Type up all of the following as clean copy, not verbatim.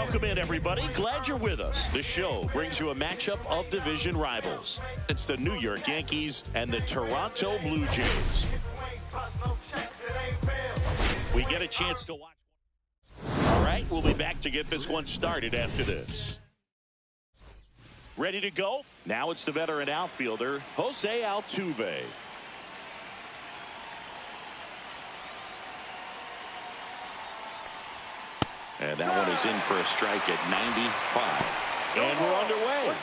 Welcome in, everybody. Glad you're with us. The show brings you a matchup of division rivals. It's the New York Yankees and the Toronto Blue Jays. We get a chance to watch. All right, we'll be back to get this one started after this. Ready to go? Now it's the veteran outfielder, Jose Altuve. And that one is in for a strike at 95. And we're underway.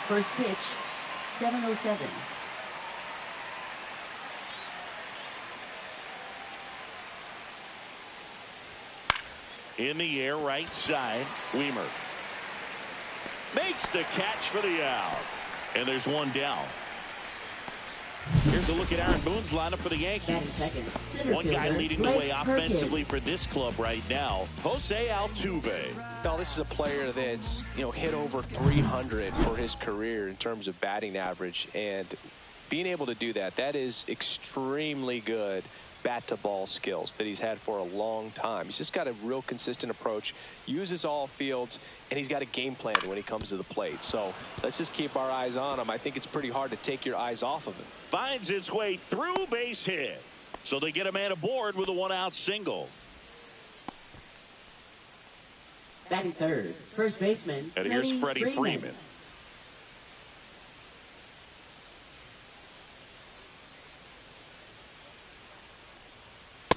First pitch, 7:07. In the air, right side, Weimer makes the catch for the out. And there's one down. Here's a look at Aaron Boone's lineup for the Yankees. One guy leading the way offensively for this club right now, Jose Altuve. Now, this is a player that's, hit over 300 for his career in terms of batting average. And being able to do that, that is extremely good bat-to-ball skills that he's had for a long time. He's just got a real consistent approach, uses all fields, and he's got a game plan when he comes to the plate. So let's just keep our eyes on him. I think it's pretty hard to take your eyes off of him. Finds its way through, base hit. So they get a man aboard with a one-out single. Batting third, first baseman. And here's Freddie Freeman.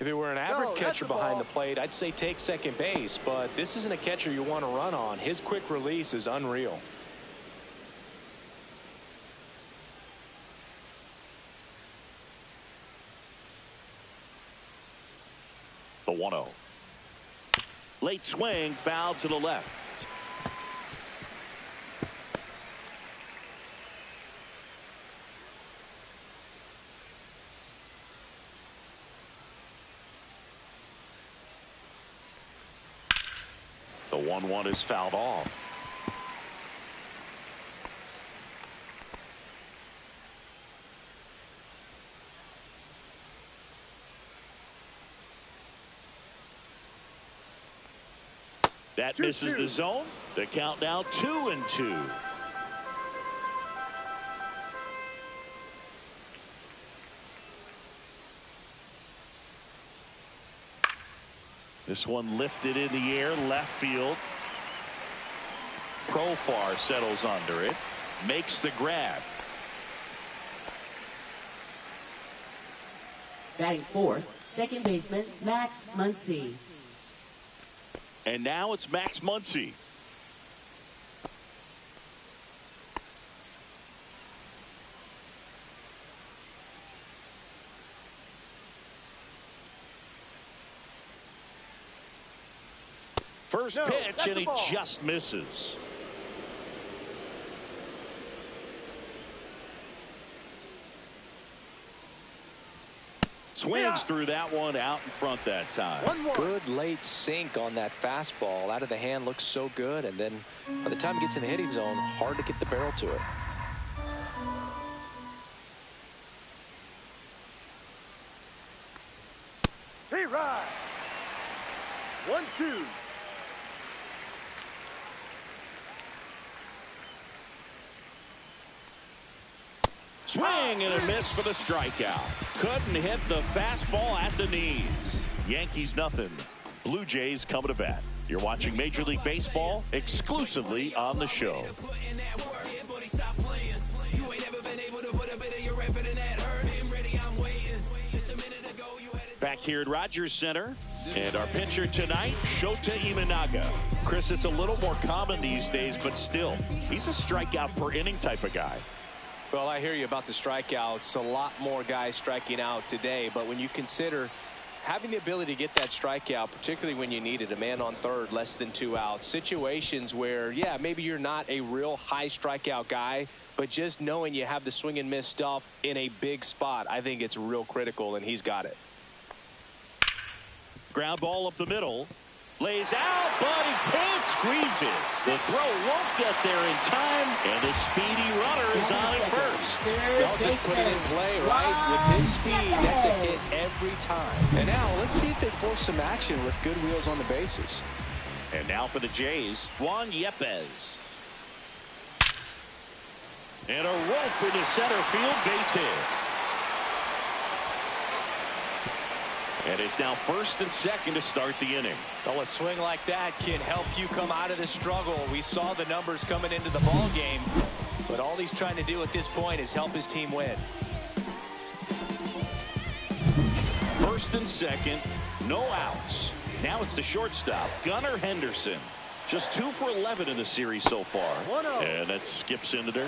If it were an average catcher behind the plate, I'd say take second base, but this isn't a catcher you want to run on. His quick release is unreal. The 1-0. Late swing, foul to the left. The 1-1 is fouled off. That misses the zone. The count now 2-2. This one lifted in the air, left field. Profar settles under it, makes the grab. Batting fourth, second baseman, Max Muncy. And now it's Max Muncy. First pitch, and he just misses. Swings through that one, out in front that time. Good late sink on that fastball. Out of the hand, looks so good, and then by the time it gets in the hitting zone, hard to get the barrel to it. Hey, ride. 1-2. Swing and a miss for the strikeout. Couldn't hit the fastball at the knees. Yankees nothing. Blue Jays coming to bat. You're watching Major League Baseball exclusively on the show. Back here at Rogers Center, and our pitcher tonight, Shota Imanaga. Chris, it's a little more common these days, but still, he's a strikeout per inning type of guy. Well, I hear you about the strikeouts. A lot more guys striking out today, but when you consider having the ability to get that strikeout, particularly when you need it, a man on third, less than 2 outs, situations where, yeah, maybe you're not a real high strikeout guy, but just knowing you have the swing and miss stuff in a big spot, I think it's real critical, and he's got it. Ground ball up the middle. Lays out, but he can't squeeze it. The throw won't get there in time, and the speedy runner is on at first. They'll just put it in play, right? With his speed, that's a hit every time. And now, let's see if they force some action with good wheels on the bases. And now for the Jays, Juan Yepez. And a rope into center field, base hit. And it's now first and second to start the inning. Well, a swing like that can help you come out of the struggle. We saw the numbers coming into the ball game, but all he's trying to do at this point is help his team win. First and second, no outs. Now it's the shortstop, Gunnar Henderson. Just 2 for 11 in the series so far. And that skips in the dirt.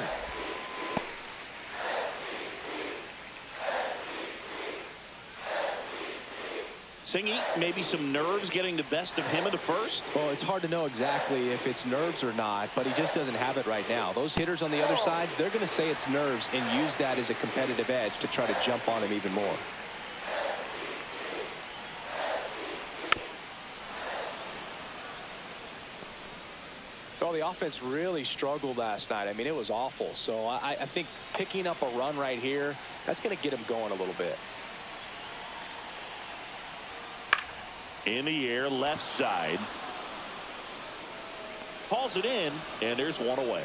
Singy, maybe some nerves getting the best of him in the first? Well, it's hard to know exactly if it's nerves or not, but he just doesn't have it right now. Those hitters on the other side, they're going to say it's nerves and use that as a competitive edge to try to jump on him even more. Well, the offense really struggled last night. I mean, it was awful. So I think picking up a run right here, that's going to get him going a little bit. In the air, left side. Hauls it in, and there's one away.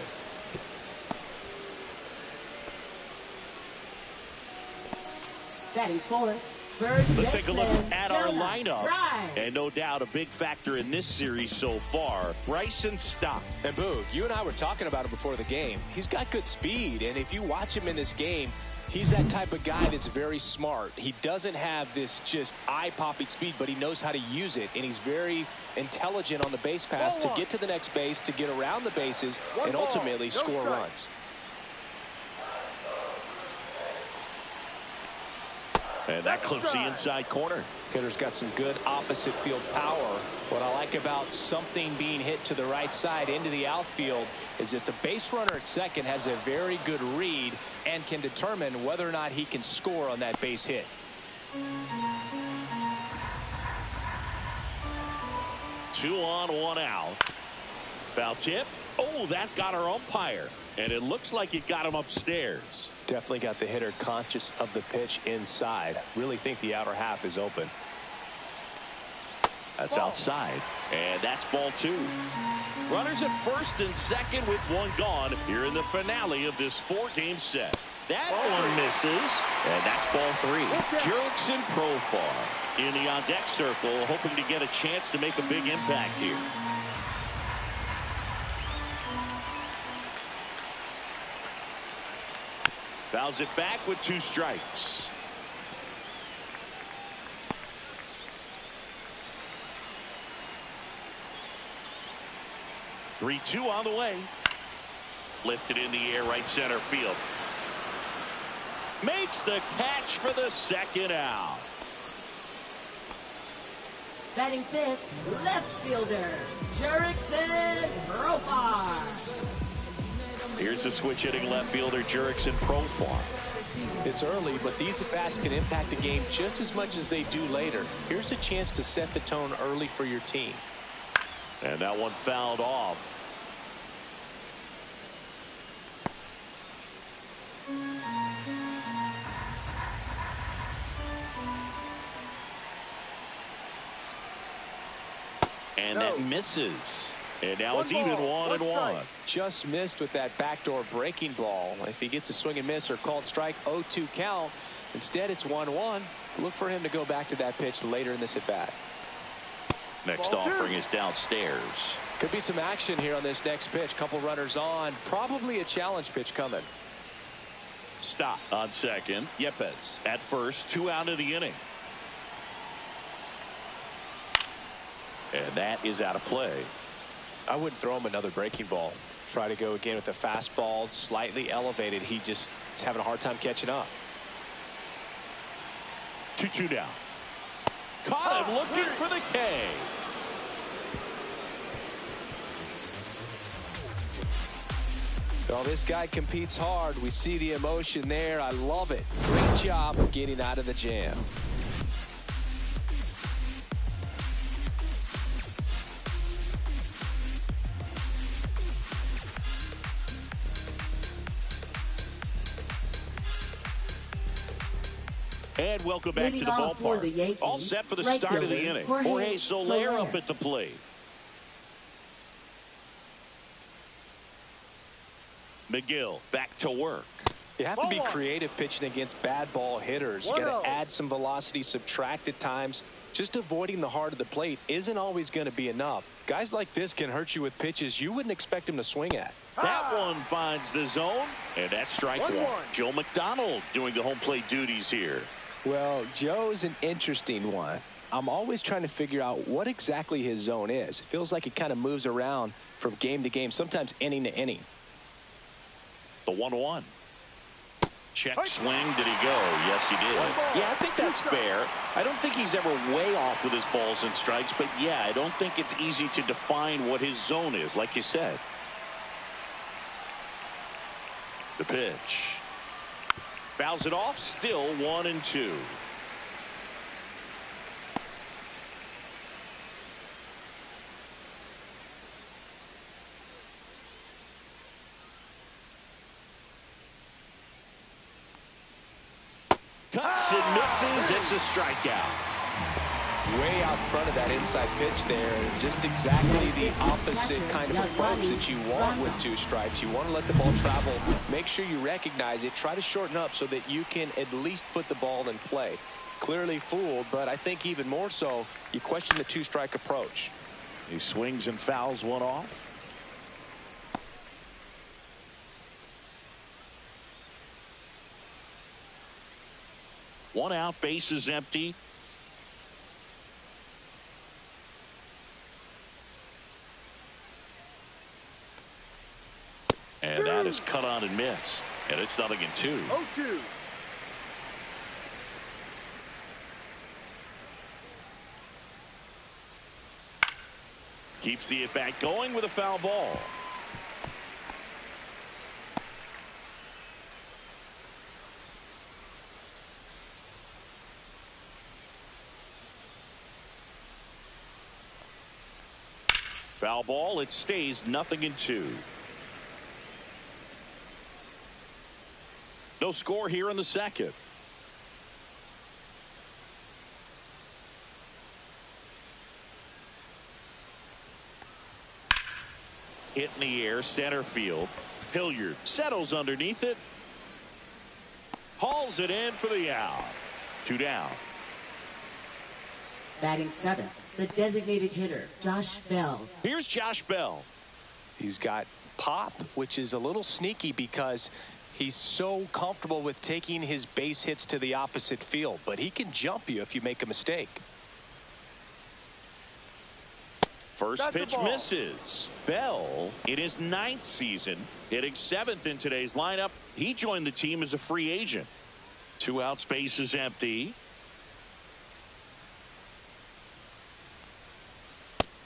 Batting fourth, first Let's take a look baseman, at our Jonah lineup. Bryce. And no doubt a big factor in this series so far, Bryson Stott. And Boo, you and I were talking about him before the game. He's got good speed, and if you watch him in this game, he's that type of guy that's very smart. He doesn't have this just eye-popping speed, but he knows how to use it, and he's very intelligent on the base pass to get to the next base, to get around the bases, and ultimately score runs. And that clips the inside corner. Hitter's got some good opposite field power. What I like about something being hit to the right side into the outfield is that the base runner at second has a very good read and can determine whether or not he can score on that base hit. 2 on, 1 out. Foul tip. Oh, that got our umpire. And it looks like it got him upstairs. Definitely got the hitter conscious of the pitch inside. Really think the outer half is open. That's outside. And that's ball 2. Runners at first and second with 1 gone here in the finale of this 4-game set. That one misses. And that's ball 3. Jurickson Profar in the on-deck circle, hoping to get a chance to make a big impact here. Fouls it back with 2 strikes. Three-two on the way. Lifted in the air, right center field. Makes the catch for the second out. Batting fifth, left fielder, Jurickson Profar. Here's the switch hitting left fielder, Jurickson Profar. It's early, but these at-bats can impact the game just as much as they do later. Here's a chance to set the tone early for your team. And that one fouled off. And that misses. And now it's even 1-1. Just missed with that backdoor breaking ball. If he gets a swing and miss or called strike, 0-2 count. Instead, it's 1-1. Look for him to go back to that pitch later in this at-bat. Next offering is downstairs. Could be some action here on this next pitch. Couple runners on. Probably a challenge pitch coming. Stop on second. Yepez at first. 2 out of the inning. And that is out of play. I wouldn't throw him another breaking ball. Try to go again with the fastball, slightly elevated. He just is having a hard time catching up. 2-2 down. Caught him looking for the K. Well, this guy competes hard. We see the emotion there. I love it. Great job getting out of the jam. And welcome back to Leading the off for the ballpark. Yankees, All set for the right start of the fielder, inning. Jorge Soler up at the plate. McGill back to work. You have to be creative pitching against bad ball hitters. You got to add some velocity, subtract at times. Just avoiding the heart of the plate isn't always going to be enough. Guys like this can hurt you with pitches you wouldn't expect him to swing at. That one finds the zone, and that's strike one. Joe McDonald doing the home plate duties here. Well, Joe's an interesting one. I'm always trying to figure out what exactly his zone is. It feels like it kind of moves around from game to game, sometimes inning to inning. The 1-1. Check swing. Did he go? Yes, he did. Yeah, I think that's fair. I don't think he's ever way off with his balls and strikes, but yeah, I don't think it's easy to define what his zone is, like you said. The pitch. Fouls it off. Still 1-2. Cuts and misses. It's a strikeout. Way out front of that inside pitch there. Just exactly the opposite kind of approach that you want with two strikes. You want to let the ball travel. Make sure you recognize it. Try to shorten up so that you can at least put the ball in play. Clearly fooled, but I think even more so, you question the two-strike approach. He swings and fouls one off. One out, base is empty. And that is cut on and missed. And it's 0-2. 0-2. Keeps the at-bat going with a foul ball. Foul ball. It stays 0-2. No score here in the second. Hit in the air, center field. Hilliard settles underneath it. Hauls it in for the out. 2 down. Batting seventh, the designated hitter, Josh Bell. Here's Josh Bell. He's got pop, which is a little sneaky because he's so comfortable with taking his base hits to the opposite field, but he can jump you if you make a mistake. First pitch misses. Bell, in his 9th season, hitting 7th in today's lineup. He joined the team as a free agent. 2 out, space is empty.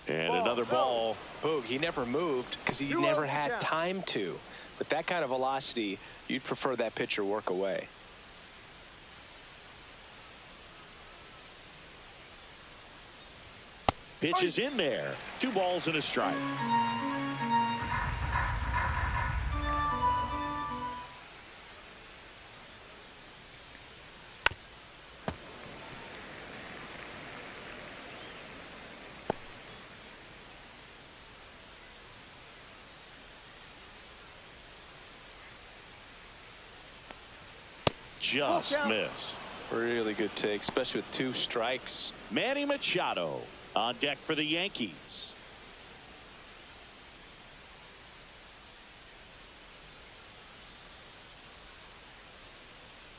And another ball. Boog, he never moved because he never had time to. With that kind of velocity, you'd prefer that pitcher work away. Pitch is in there. 2 balls and a strike. Just missed. Really good take, especially with 2 strikes. Manny Machado on deck for the Yankees.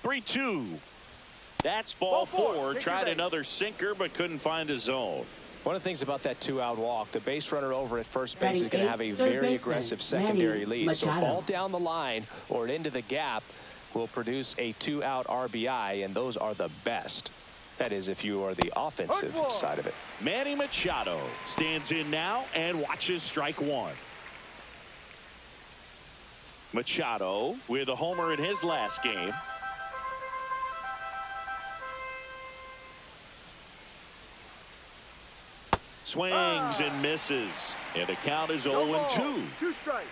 Three-two. That's ball 4. Tried another sinker but couldn't find a zone. One of the things about that 2-out walk, the base runner over at first base is going to have a very aggressive secondary lead. So ball down the line or into the gap will produce a 2-out RBI, and those are the best. That is, if you are the offensive side of it. Manny Machado stands in now and watches strike 1. Machado with a homer in his last game. Swings and misses. And the count is 0-2. 2 strikes.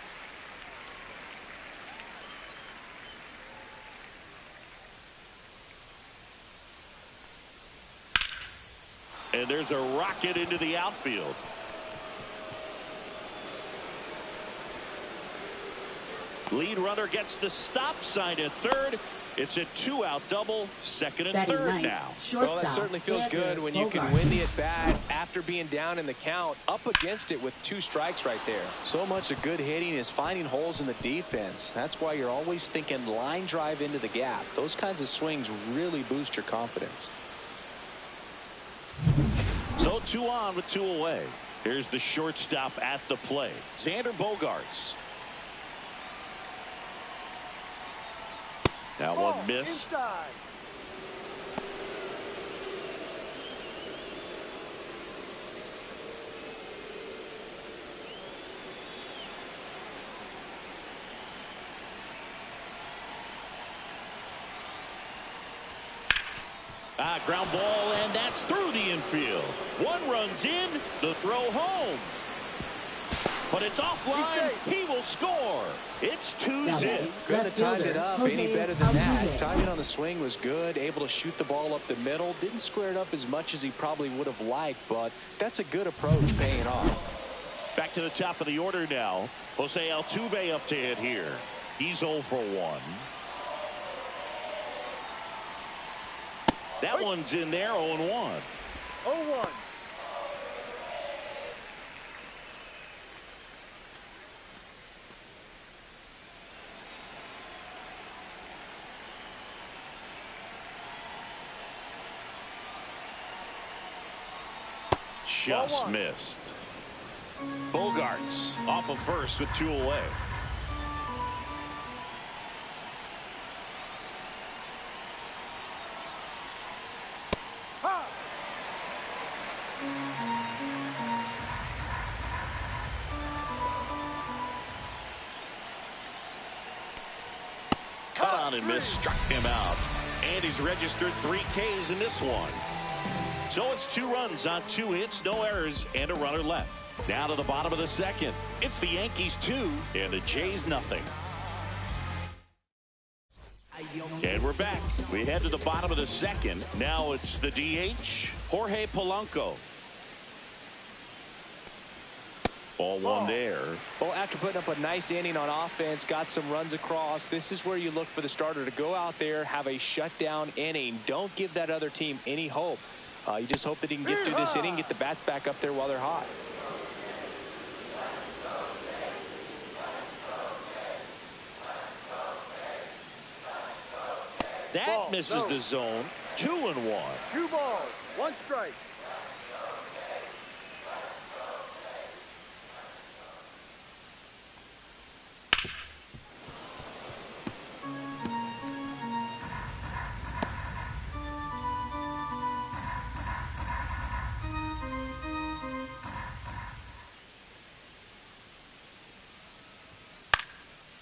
And there's a rocket into the outfield. Lead runner gets the stop sign at third. It's a 2-out double, second and third now. Well, that certainly feels good when you can win the at-bat after being down in the count, up against it with 2 strikes right there. So much of good hitting is finding holes in the defense. That's why you're always thinking line drive into the gap. Those kinds of swings really boost your confidence. So 2 on with 2 away. Here's the shortstop at the plate, Xander Bogaerts. That one missed. Inside. Ground ball, and that's through the infield. 1 run's in, the throw home. But it's offline. He will score. It's 2-0. Couldn't have timed it up any better than that. Timing on the swing was good. Able to shoot the ball up the middle. Didn't square it up as much as he probably would have liked, but that's a good approach paying off. Back to the top of the order now. Jose Altuve up to hit here. He's 0 for 1. That one's in there, 0-1. 0-1. Just missed. Bogaerts off of first with 2 away. Cut on and missed, struck him out. And he's registered 3 Ks in this one. So it's 2 runs on 2 hits, no errors, and a runner left. Down to the bottom of the second. It's the Yankees 2 and the Jays nothing. And we're back. We head to the bottom of the second. Now it's the DH, Jorge Polanco. Ball 1 there. Well, after putting up a nice inning on offense, got some runs across, this is where you look for the starter to go out there, have a shutdown inning. Don't give that other team any hope. You just hope that he can get through this inning, get the bats back up there while they're hot. That misses the zone. 2-1. 2 balls, 1 strike.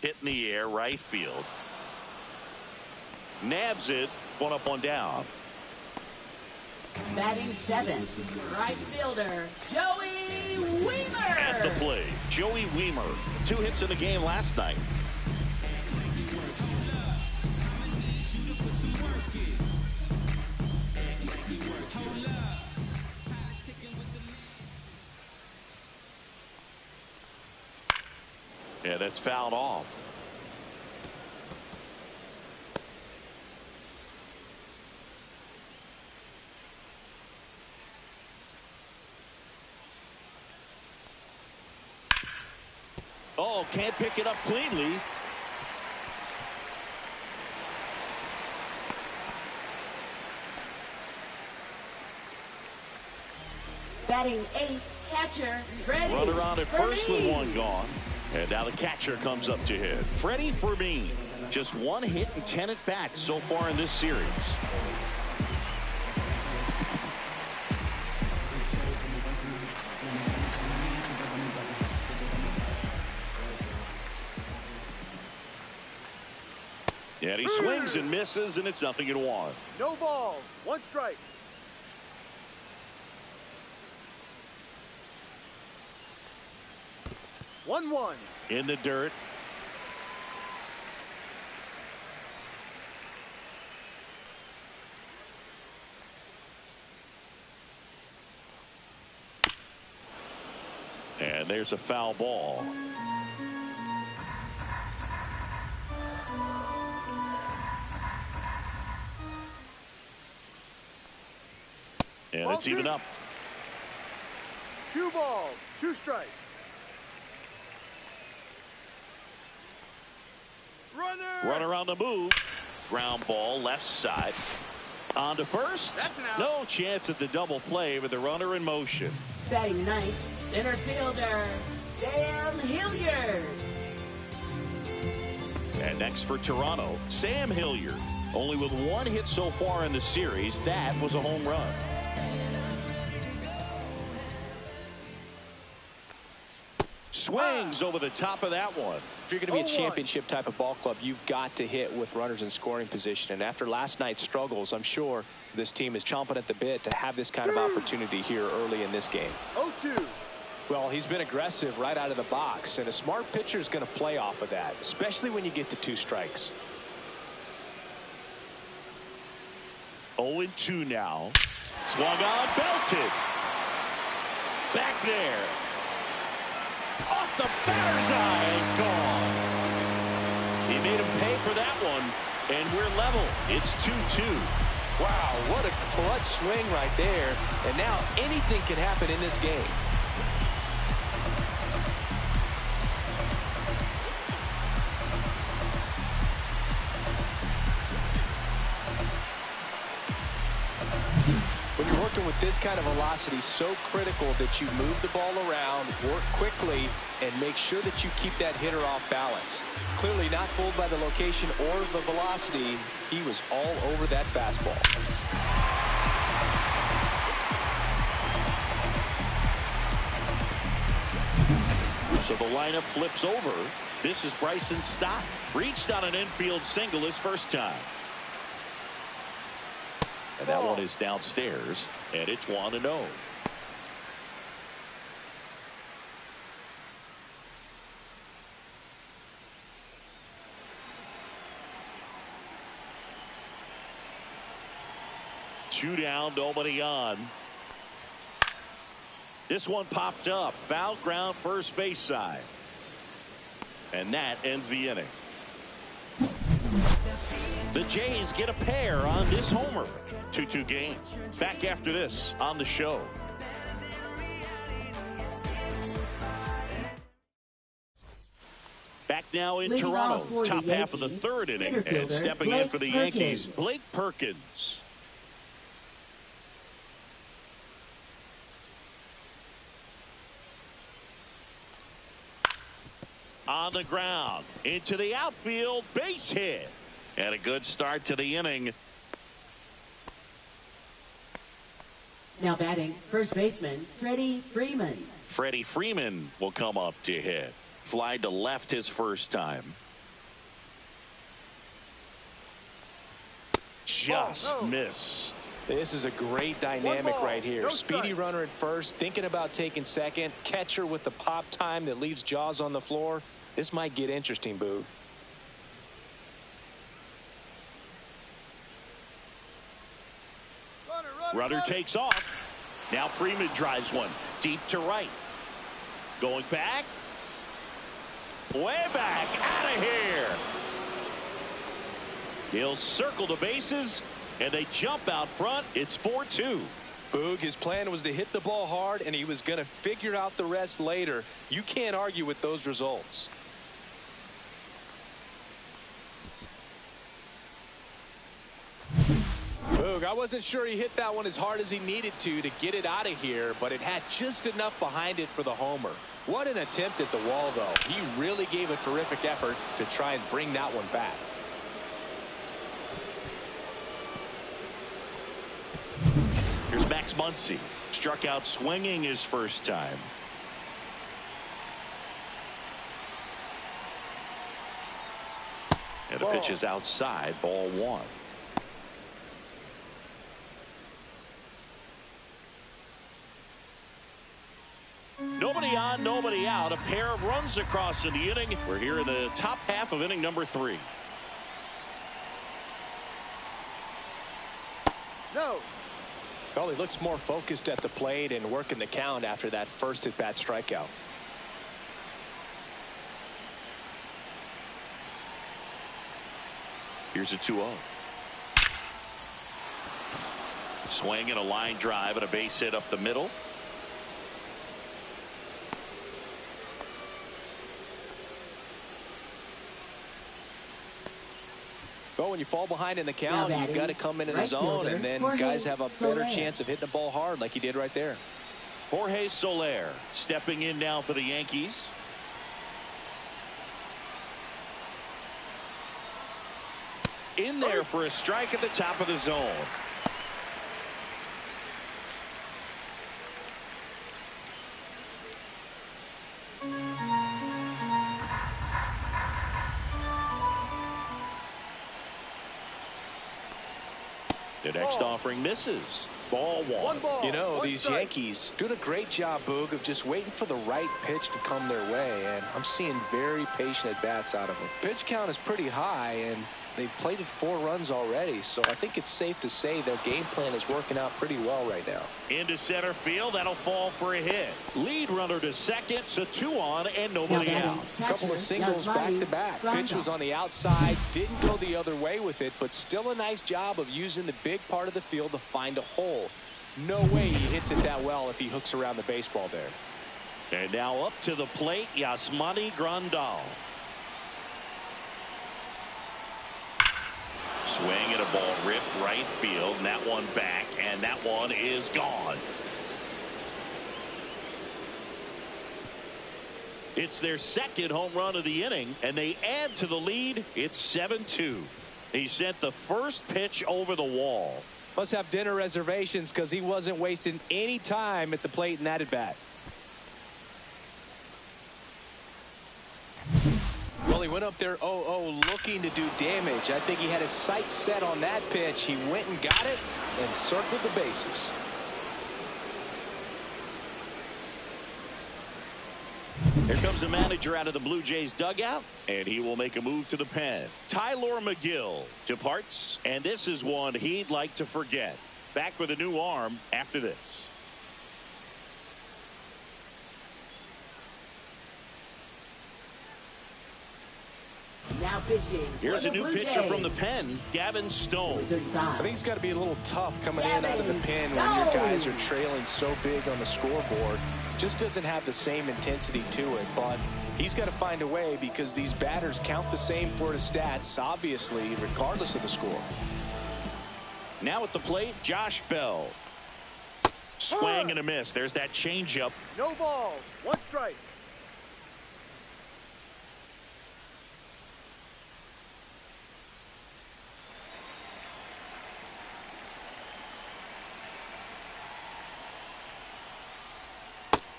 Hit in the air, right field. Nabs it, 1 up, 1 down. Batting 7, right fielder, Joey Wiemer. At the plate, Joey Wiemer. 2 hits in the game last night. Yeah, that's fouled off. Oh, can't pick it up cleanly. Batting 8, catcher, Freddie. Runner on at first with 1 gone. And now the catcher comes up to hit. Freddie Fermin. Just 1 hit and 10 at-bats so far in this series. And he swings and misses, and it's 0-1. No balls, 1 strike. One. In the dirt. And there's a foul ball. And it's even up. 2 balls, 2 strikes. Runner on the move. Ground ball left side. On to first. No chance at the double play with the runner in motion. Batting ninth, center fielder, Sam Hilliard. And next for Toronto, Sam Hilliard. Only with 1 hit so far in the series. That was a home run. Swings over the top of that one. If you're going to be a championship type of ball club, you've got to hit with runners in scoring position. And after last night's struggles, I'm sure this team is chomping at the bit to have this kind of opportunity here early in this game. 0-2. Well, he's been aggressive right out of the box, and a smart pitcher is going to play off of that, especially when you get to 2 strikes. 0-2 now. Swung on, belted. Back there. Off the batter's eye, gone. He made him pay for that one, and we're level. It's 2-2. Wow, what a clutch swing right there. And now anything can happen in this game. When you're working with this kind of velocity, so critical that you move the ball around, work quickly, and make sure that you keep that hitter off balance. Clearly not fooled by the location or the velocity. He was all over that fastball. So the lineup flips over. This is Bryson Stott. Reached on an infield single his first time. And that one is downstairs, and it's 1-0. Two down, nobody on. This one popped up. Foul ground, first base side. And that ends the inning. The Jays get a pair on this homer. 2-2 game. Back after this on the show. Back now in Leading Toronto. off for the Top half of the Yankees, 3rd inning. center And fielder, stepping in Blake for the Perkins. Yankees, Blake Perkins. On the ground. Into the outfield. Base hit. And a good start to the inning. Now batting, first baseman, Freddie Freeman. Freddie Freeman will come up to hit. Fly to left his first time. Just missed. This is a great dynamic ball, right here. no Speedy strike. runner at first, thinking about taking second. Catcher with the pop time that leaves Jaws on the floor. This might get interesting, Boog. Runner takes off. Now Freeman drives one deep to right. Going back. Way back. Out of here. He'll circle the bases, and they jump out front. It's 4-2. Boog, his plan was to hit the ball hard, and he was going to figure out the rest later. You can't argue with those results. Boog, I wasn't sure he hit that one as hard as he needed to get it out of here, but it had just enough behind it for the homer. What an attempt at the wall, though. He really gave a terrific effort to try and bring that one back. Here's Max Muncy. Struck out swinging his first time. And the pitch is outside, ball 1. Nobody on, nobody out. A pair of runs across in the inning. We're here in the top half of inning number 3. No. Well, he looks more focused at the plate and working the count after that first at-bat strikeout. Here's a 2-0. Swing and a line drive and a base hit up the middle. Well, when you fall behind in the count, you've got to come into the zone, and then guys have a better chance of hitting the ball hard like he did right there. Jorge Soler stepping in now for the Yankees. In there for a strike at the top of the zone. The next offering misses. Ball one. One ball. You know, One these strike. Yankees doing a great job, Boog, of just waiting for the right pitch to come their way, and I'm seeing very patient at-bats out of them. Pitch count is pretty high, and they've plated 4 runs already, so I think it's safe to say their game plan is working out pretty well right now. Into center field. That'll fall for a hit. Lead runner to second. So 2 on and nobody out. A couple of singles back-to-back. Pitch was on the outside, didn't go the other way with it, but still a nice job of using the big part of the field to find a hole. No way he hits it that well if he hooks around the baseball there. And now up to the plate, Yasmani Grandal. Swing and a ball ripped right field, and that one back, and that one is gone. It's their second home run of the inning, and they add to the lead. It's 7-2. He sent the first pitch over the wall. Must have dinner reservations because he wasn't wasting any time at the plate in that at-bat. Well, he went up there 0-0 looking to do damage. I think he had his sights set on that pitch. He went and got it and circled the bases. Here comes the manager out of the Blue Jays dugout, and he will make a move to the pen. Tyler McGill departs, and this is one he'd like to forget. Back with a new arm after this. Now pitching. Here's a new Blue pitcher Jays. from the pen, Gavin Stone. 35. I think it's got to be a little tough coming in out of the pen when your guys are trailing so big on the scoreboard. Just doesn't have the same intensity to it, but he's got to find a way because these batters count the same for his stats, obviously, regardless of the score. Now at the plate, Josh Bell. Swing and a miss. There's that changeup. No balls. 1 strike.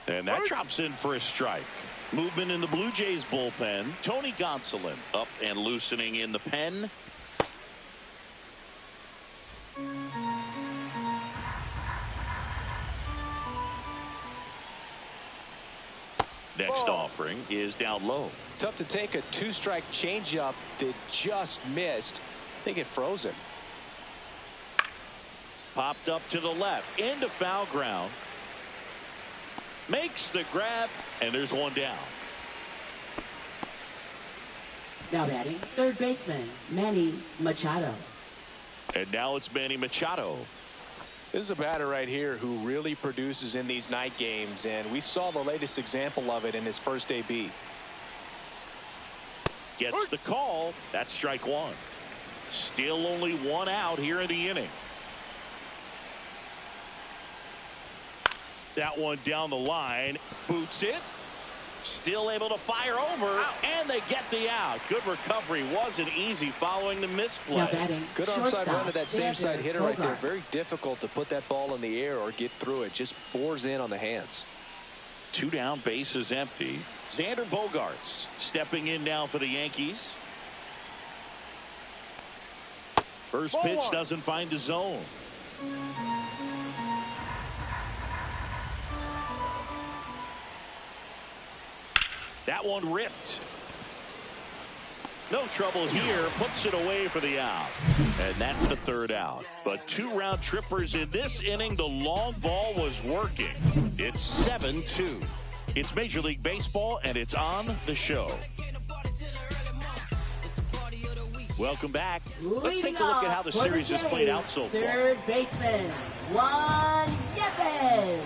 And that drops in for a strike. Movement in the Blue Jays bullpen. Tony Gonsolin up and loosening in the pen. Next offering is down low. Tough to take a 2-strike changeup that just missed. I think it froze him. Popped up to the left into foul ground. Makes the grab, and there's one down. Now batting, third baseman, Manny Machado. And now it's Manny Machado. This is a batter right here who really produces in these night games, and we saw the latest example of it in his first AB. Gets the call. That's strike 1. Still only 1 out here in the inning. That one down the line. Boots it. Still able to fire over. And they get the out. Good recovery. Wasn't easy following the misplay. Now batting, Good onside shortstop, run to that same side Xander hitter right there. Bogaerts. Very difficult to put that ball in the air or get through it. Just bores in on the hands. 2 down, bases empty. Xander Bogaerts stepping in now for the Yankees. First pitch doesn't find the zone. That one ripped. No trouble here. Puts it away for the out. And that's the 3rd out. But 2 round trippers in this inning. The long ball was working. It's 7-2. It's Major League Baseball, and it's on the show. Welcome back. Let's Leading take a look at how the off for series has played out so far. Third baseman, Juan Yepes.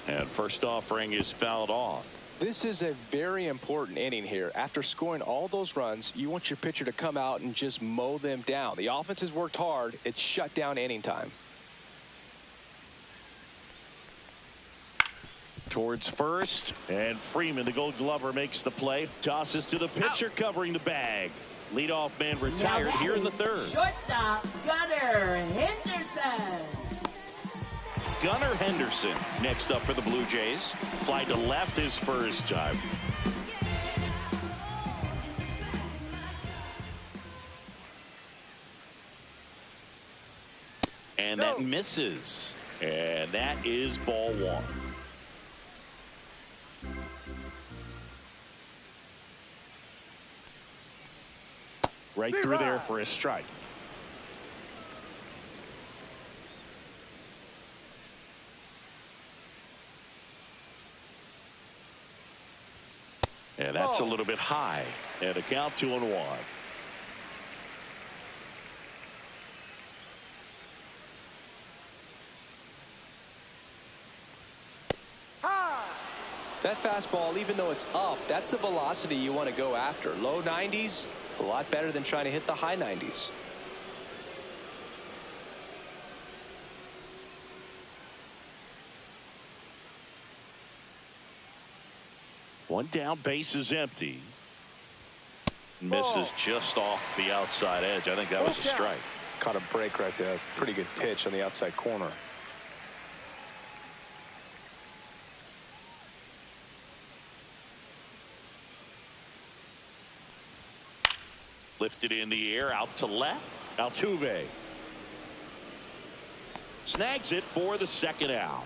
And first offering is fouled off. This is a very important inning here. After scoring all those runs, you want your pitcher to come out and just mow them down. The offense has worked hard. It's shut down inning time. Towards first, and Freeman, the Gold Glover, makes the play. Tosses to the pitcher, covering the bag. Leadoff man retired here in the third. Shortstop, Gunnar Henderson. Gunnar Henderson next up for the Blue Jays. Fly to left his first time. And that misses. And that is ball one. Right through there for a strike. And that's a little bit high. And a count 2-1. That fastball, even though it's up, that's the velocity you want to go after. Low 90s, a lot better than trying to hit the high 90s. One down, base is empty. Misses just off the outside edge. I think that was a strike. Caught a break right there. Pretty good pitch on the outside corner. Lifted in the air, out to left. Altuve snags it for the second out.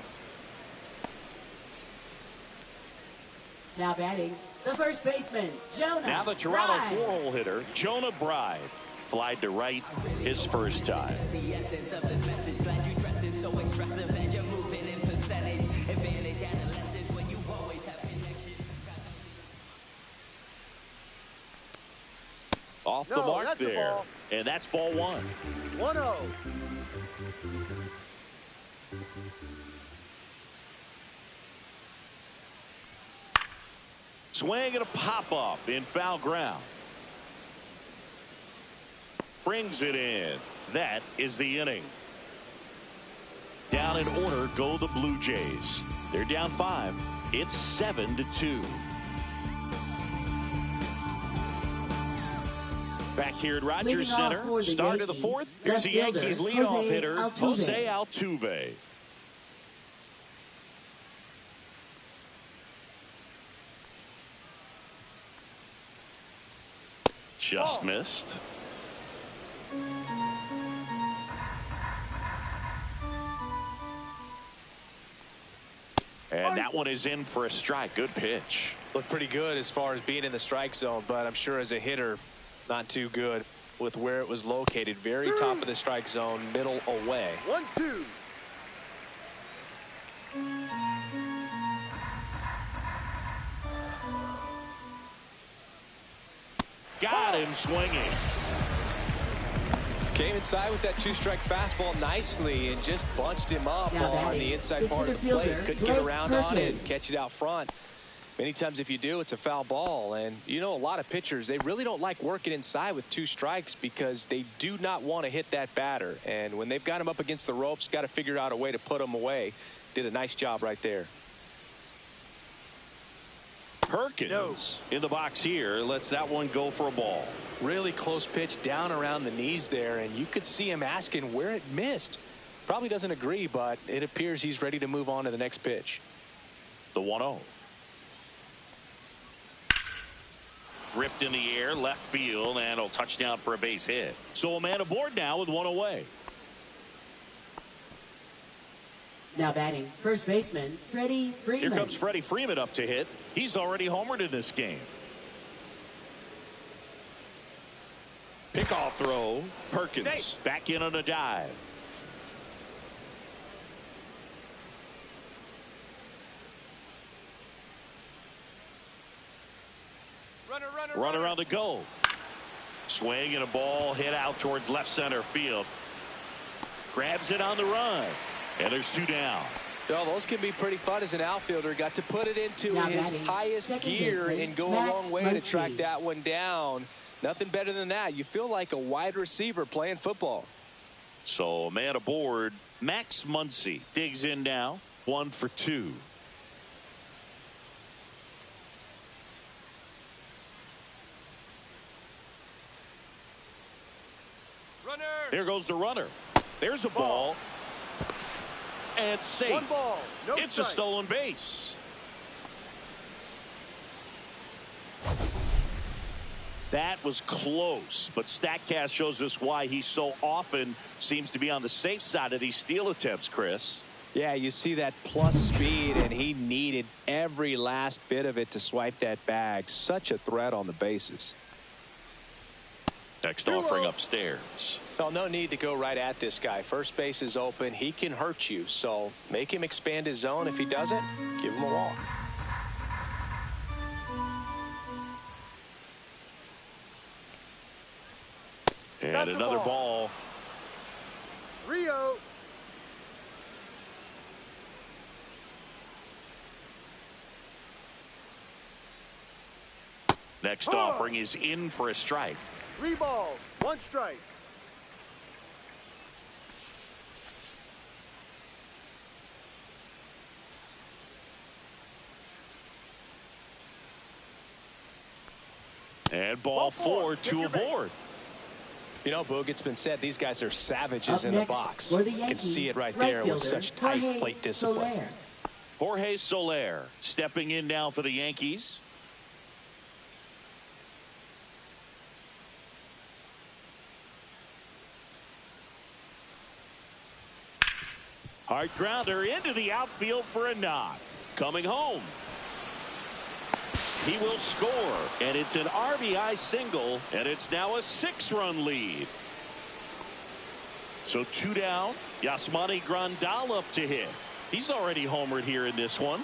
Now batting, the first baseman, Jonah Now the Toronto Bride. four-hole hitter, Jonah Bride. Flied to right his first time. Off the mark there. And that's ball one. 1-0. Swing and a pop-up in foul ground. Brings it in. That is the inning. Down in order go the Blue Jays. They're down 5. It's 7-2. Back here at Rogers Center, start of the fourth. Here's the Yankees leadoff hitter, Jose Altuve. Just missed. And that one is in for a strike. Good pitch. Looked pretty good as far as being in the strike zone, but I'm sure as a hitter, not too good with where it was located. Very top of the strike zone, middle away. 1-2. Got him swinging. Came inside with that two-strike fastball nicely and just bunched him up on the inside part of the plate. Couldn't get around on it and catch it out front. Many times if you do, it's a foul ball. And you know, a lot of pitchers, they really don't like working inside with 2 strikes because they do not want to hit that batter. And when they've got him up against the ropes, got to figure out a way to put him away. Did a nice job right there. Perkins in the box here lets that one go for a ball. Really close pitch down around the knees there, and you could see him asking where it missed. Probably doesn't agree, but it appears he's ready to move on to the next pitch. The 1-0. Ripped in the air, left field, and a touchdown for a base hit. So a man aboard now with one away. Now batting, first baseman, Freddie Freeman. Here comes Freddie Freeman up to hit. He's already homered in this game. Pickoff throw. Perkins back in on a dive. Runner on the go. Swing and a ball hit out towards left center field. Grabs it on the run. And there's 2 down. Well, those can be pretty fun as an outfielder. Got to put it into his highest gear and go a long way to track that one down. Nothing better than that. You feel like a wide receiver playing football. So a man aboard. Max Muncy digs in now. 1 for 2. There goes the runner. There's a ball. And safe. 1 ball, no it's strike. A stolen base. That was close, but StatCast shows us why he so often seems to be on the safe side of these steal attempts, Chris. Yeah, you see that plus speed, and he needed every last bit of it to swipe that bag. Such a threat on the bases. Next offering upstairs. Well, no need to go right at this guy. First base is open. He can hurt you, so make him expand his zone. If he doesn't, give him a walk. And That's another a ball. 3-0. Next offering is in for a strike. 3 balls, 1 strike. And ball 4, 2 aboard. You know, Boog, it's been said these guys are savages Up in the next box. for the You can Yankees, see it right right there with fielder, such tight Jorge plate discipline. Soler. Jorge Soler stepping in now for the Yankees. Hard grounder into the outfield for a knock. Coming home. He will score, and it's an RBI single, and it's now a 6-run lead. So 2 down. Yasmani Grandal up to hit. He's already homered here in this one.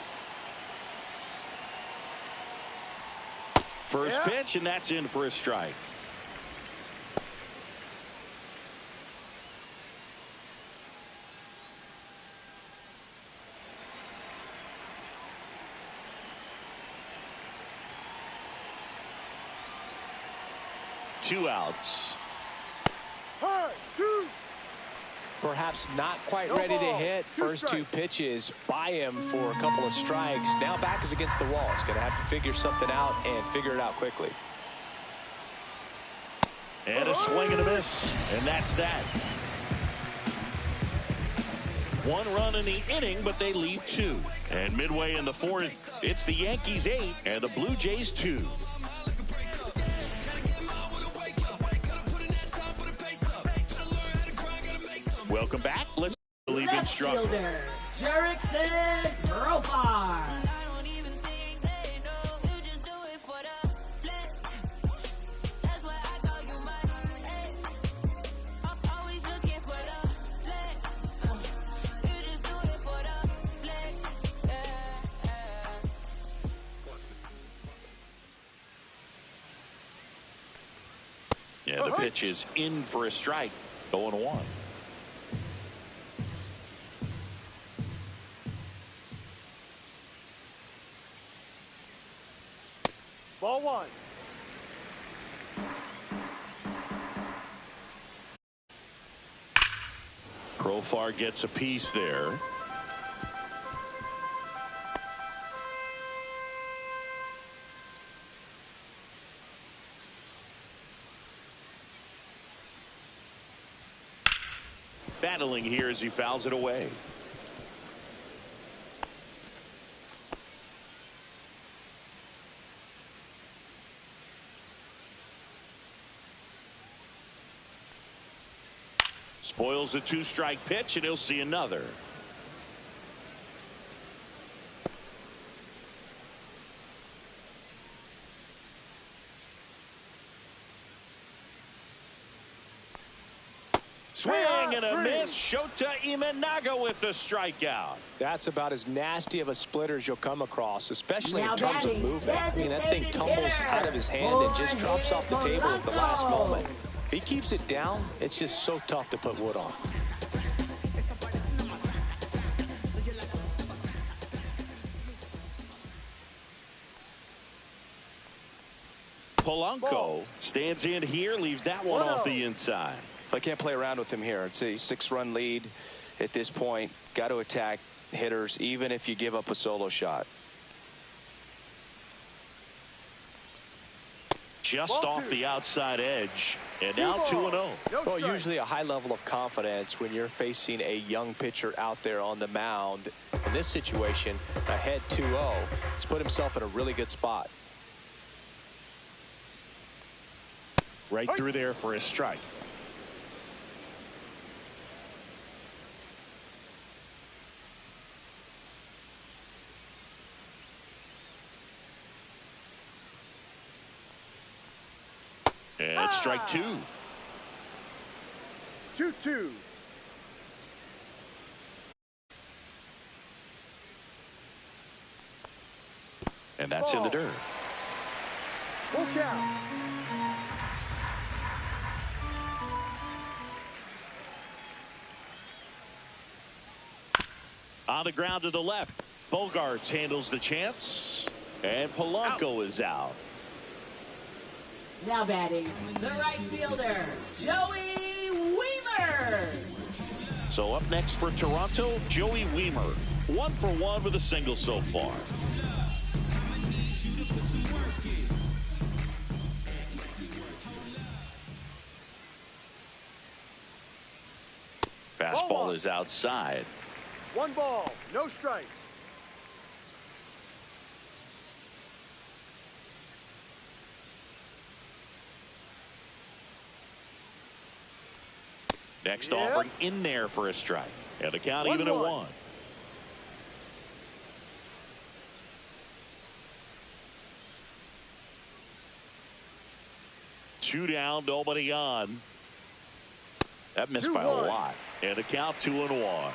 First pitch, and that's in for a strike. Two outs. Perhaps not quite ready to hit. First 2 pitches by him for a couple of strikes. Now back is against the wall. He's going to have to figure something out and figure it out quickly. And a swing and a miss. And that's that. 1 run in the inning, but they leave 2. And midway in the 4th, it's the Yankees 8 and the Blue Jays 2. Welcome back. Let's leave Left fielder, Jerickson Profar. Yeah, the pitch is in for a strike. 0-1. Ball 1. Profar gets a piece there. Battling here as he fouls it away. Spoils a 2-strike pitch, and he'll see another. Swing and a miss. Shota Imanaga with the strikeout. That's about as nasty of a splitter as you'll come across, especially Now in terms of batting, movement. I mean, that thing tumbles out of his hand and just drops off the table at the last moment. If he keeps it down, it's just so tough to put wood on. Polanco stands in here, leaves that one off the inside. I can't play around with him here. It's a 6-run lead at this point. Got to attack hitters, even if you give up a solo shot. Just off the outside edge, and now 2-0. Well, usually a high level of confidence when you're facing a young pitcher out there on the mound. In this situation, ahead 2-0, he's put himself in a really good spot. Right through there for a strike. And strike 2. 2-2. And that's in the dirt. Full count. On the ground to the left. Bogarts handles the chance. And Polanco is out. Now batting, the right fielder, Joey Weimer. So up next for Toronto, Joey Weimer. 1 for 1 with a single so far. Fastball is outside. 1 ball, no strikes. Next offering in there for a strike. And the count even at 1. Two down, nobody on. That missed by a lot. And the count 2-1.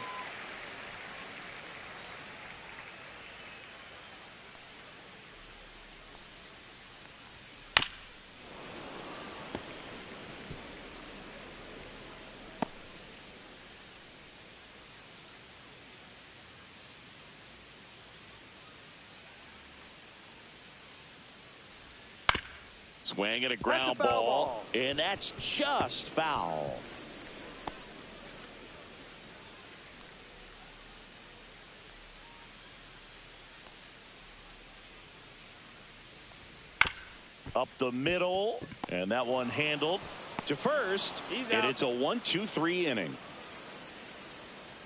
Swing and a ground ball, and that's just foul. Up the middle, and that one handled to first, and it's a 1-2-3 inning.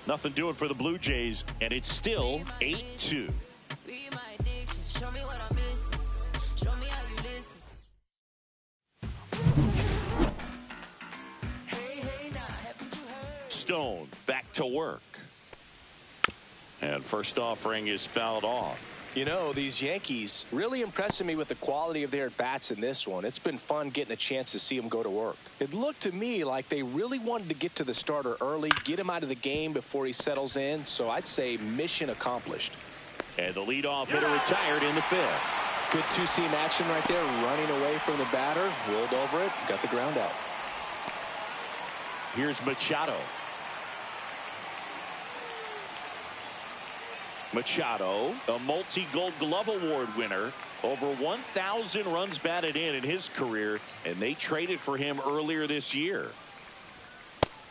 Nothing doing for the Blue Jays, and it's still 8-2. Stone back to work. And first offering is fouled off. You know, these Yankees really impressing me with the quality of their at-bats in this one. It's been fun getting a chance to see them go to work. It looked to me like they really wanted to get to the starter early, get him out of the game before he settles in. So I'd say mission accomplished. And the leadoff hitter retired in the 5th. Good two-seam action right there, running away from the batter, rolled over it, got the ground out. Here's Machado. Machado, a multi-Gold Glove Award winner, over 1,000 runs batted in his career, and they traded for him earlier this year.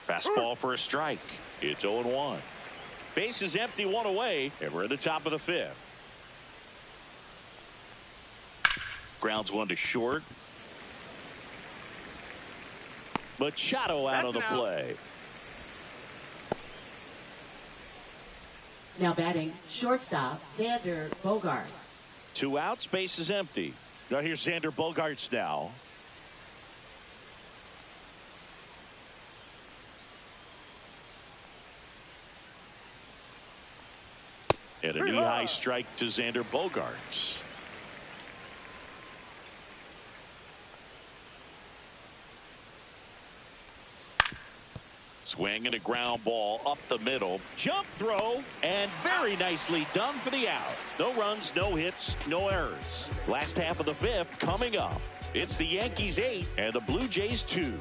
Fastball for a strike. It's 0-1. Base is empty, 1 away, and we're at the top of the 5th. Grounds 1 to short. Machado out of the play. Now batting, shortstop, Xander Bogarts. 2 outs, base is empty. Now here's Xander Bogarts now. And a knee-high strike to Xander Bogarts. Swing and a ground ball up the middle. Jump throw, and very nicely done for the out. No runs, no hits, no errors. Last half of the fifth coming up. It's the Yankees 8 and the Blue Jays 2.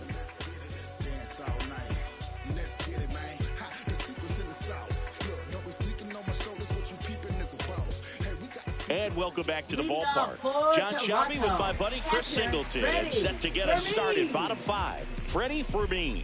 And welcome back to the ballpark. John Shelby with my buddy Chris Singleton. And set to get us started. Bottom five. Freddie Fermin.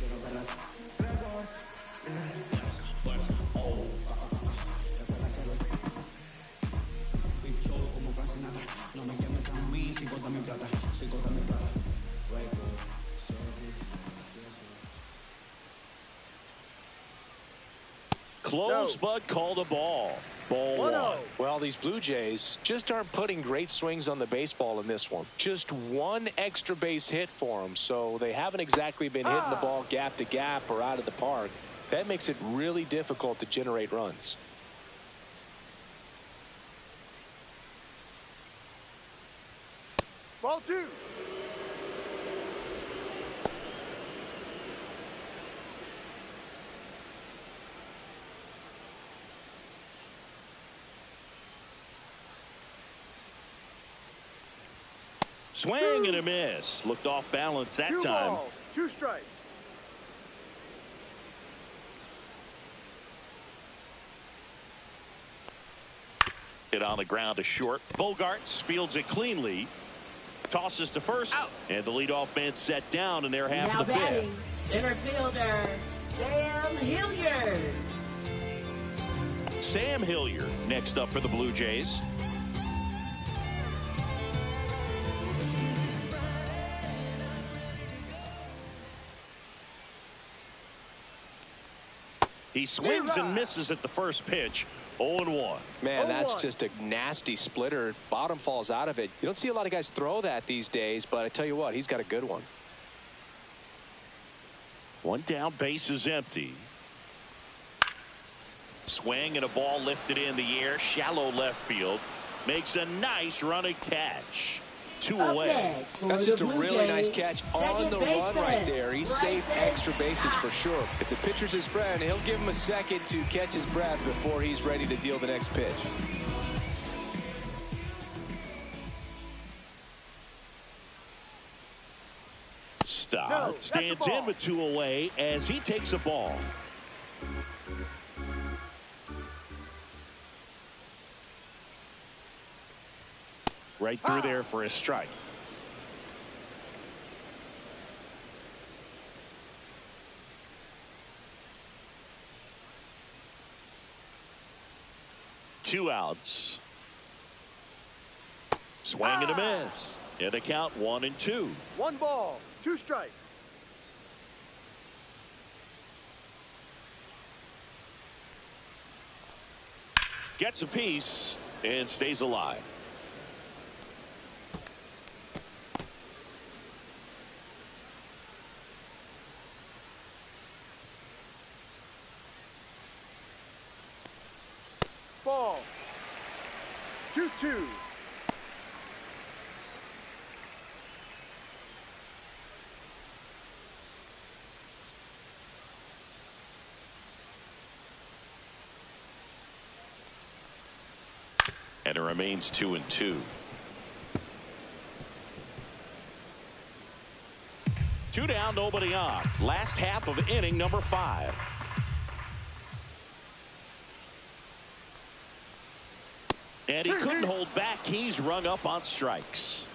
Close, but called a ball. Ball one. Well, these Blue Jays just aren't putting great swings on the baseball in this one. Just one extra base hit for them, so they haven't exactly been hitting the ball gap to gap or out of the park. That makes it really difficult to generate runs. Ball two. Swing and a miss. Looked off balance that time. 2 strikes. Hit on the ground to short. Bogarts fields it cleanly. Tosses to first. Out. And the leadoff man set down in their half now of the batting, fifth. center fielder Sam Hilliard. Sam Hilliard next up for the Blue Jays. He swings and misses at the first pitch. 0-1. Man, that's just a nasty splitter. Bottom falls out of it. You don't see a lot of guys throw that these days, but I tell you what, he's got a good one. One down, base is empty. Swing and a ball lifted in the air. Shallow left field. Makes a nice running catch. 2 away. That's just a really nice catch on the run right there. He saved extra bases for sure. If the pitcher's his friend, he'll give him a second to catch his breath before he's ready to deal the next pitch. Star stands in with 2 away as he takes a ball. Right through there for a strike. Two outs. Swing and a miss. And a count 1-2. 1 ball, 2 strikes. Gets a piece and stays alive. Ball. 2-2. And it remains 2-2. 2 down, nobody on. Last half of inning number 5. And he couldn't hold back. He's rung up on strikes.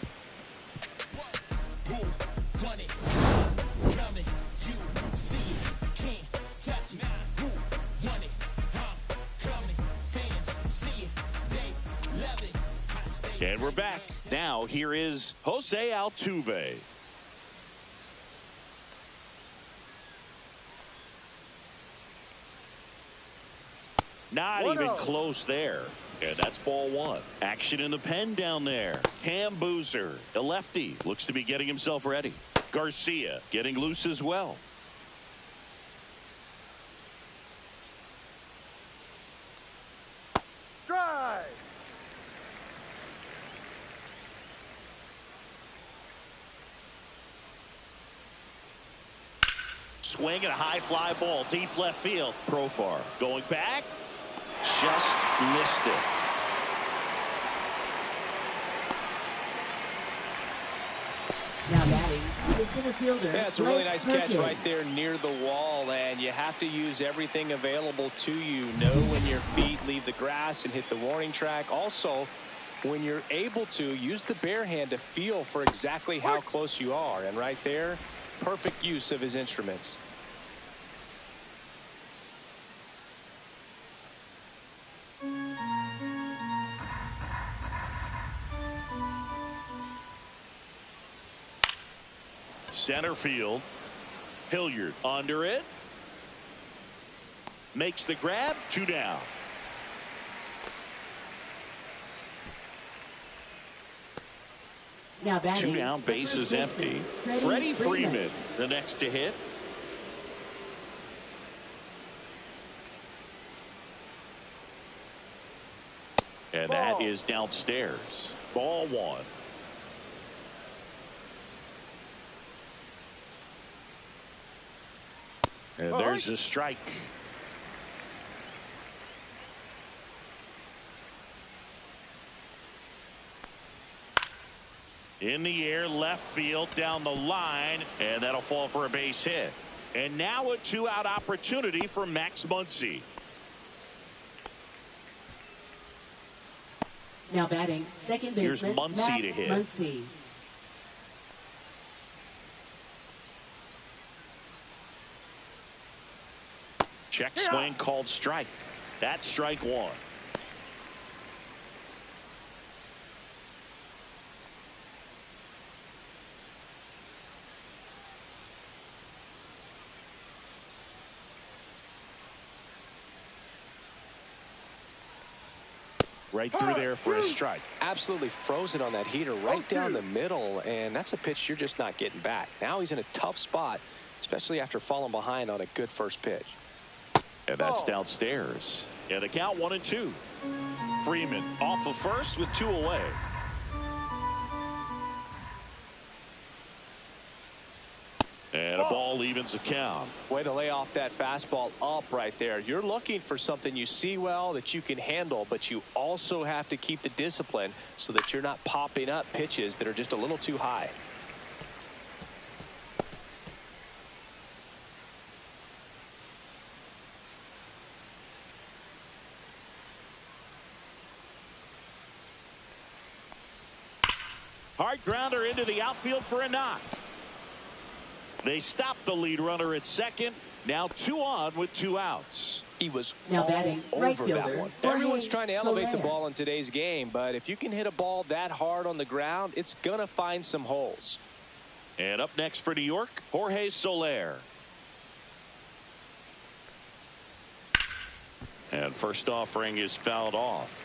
And we're back. Now here is Jose Altuve. Not even close there. And that's ball 1. Action in the pen down there. Cam Boozer, a lefty, looks to be getting himself ready. Garcia getting loose as well. Drive. swing and a high fly ball deep left field. Profar going back. Just missed it. Now batting, the center fielder. Yeah, it's a really Blake nice catch Perkins. right there near the wall, and you have to use everything available to you. Know when your feet leave the grass and hit the warning track. Also, when you're able to, use the bare hand to feel for exactly how close you are. And right there, perfect use of his instruments. Center field. Hilliard under it. Makes the grab. 2 down. Now batting, 2 down, the base first is baseman, empty. Freddie Freeman, the next to hit. And that is downstairs. Ball 1. And there's a strike. In the air, left field, down the line, and that'll fall for a base hit. And now a 2-out opportunity for Max Muncy. Now batting, second Here's baseman, Muncy Max to hit. Muncy. Check swing called strike. That's strike 1. Right through there for a strike. Absolutely frozen on that heater right down the middle, and that's a pitch you're just not getting back. Now he's in a tough spot, especially after falling behind on a good first pitch. And that's downstairs. And the count 1-2. Freeman off of first with 2 away. And a ball evens the count. Way to lay off that fastball up right there. You're looking for something you see well that you can handle, but you also have to keep the discipline so that you're not popping up pitches that are just a little too high. Hard grounder into the outfield for a knock. They stop the lead runner at second. Now 2 on with 2 outs. He was Now all batting, right over that fielder, one. Jorge Everyone's trying to elevate the Soler. ball in today's game, but if you can hit a ball that hard on the ground, it's going to find some holes. And up next for New York, Jorge Soler. And first offering is fouled off.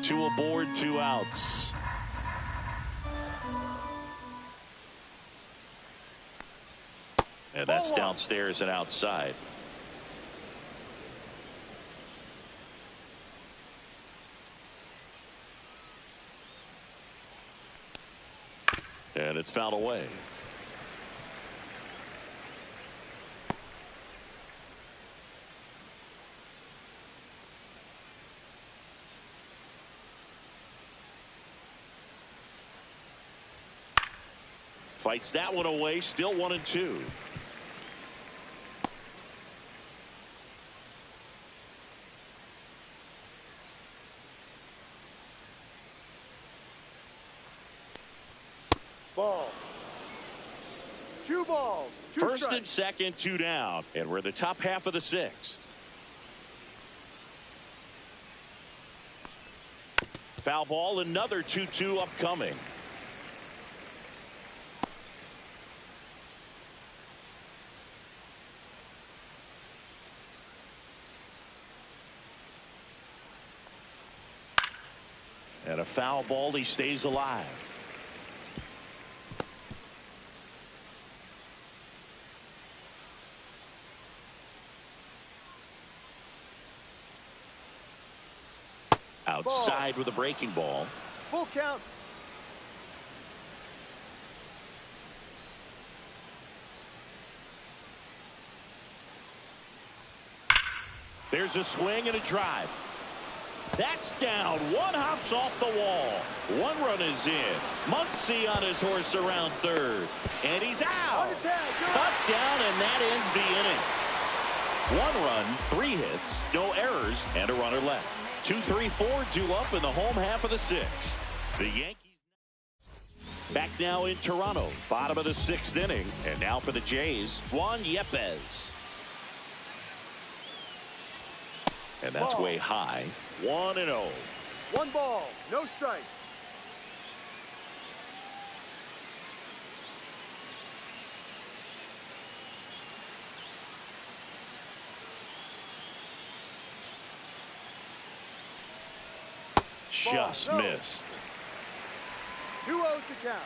2 aboard, 2 outs. And that's downstairs and outside. And it's fouled away. Fights that one away, still 1-2. Ball. 2 balls. 2 First strikes. and second, 2 down. And we're in the top half of the 6th. Foul ball, another 2-2 upcoming. And a foul ball, he stays alive. Outside with a breaking ball. Full count. There's a swing and a drive. That's down. One hops off the wall. One run is in. Muncy on his horse around third. And he's out. Cut down, and that ends the inning. One run, 3 hits, no errors, and a runner left. 2-3-4 due up in the home half of the 6th. The Yankees back now in Toronto. Bottom of the 6th inning. And now for the Jays, Juan Yepez. And that's ball. Way high. 1-0. 1 ball, no strikes. Just no. missed. 2-0 to count.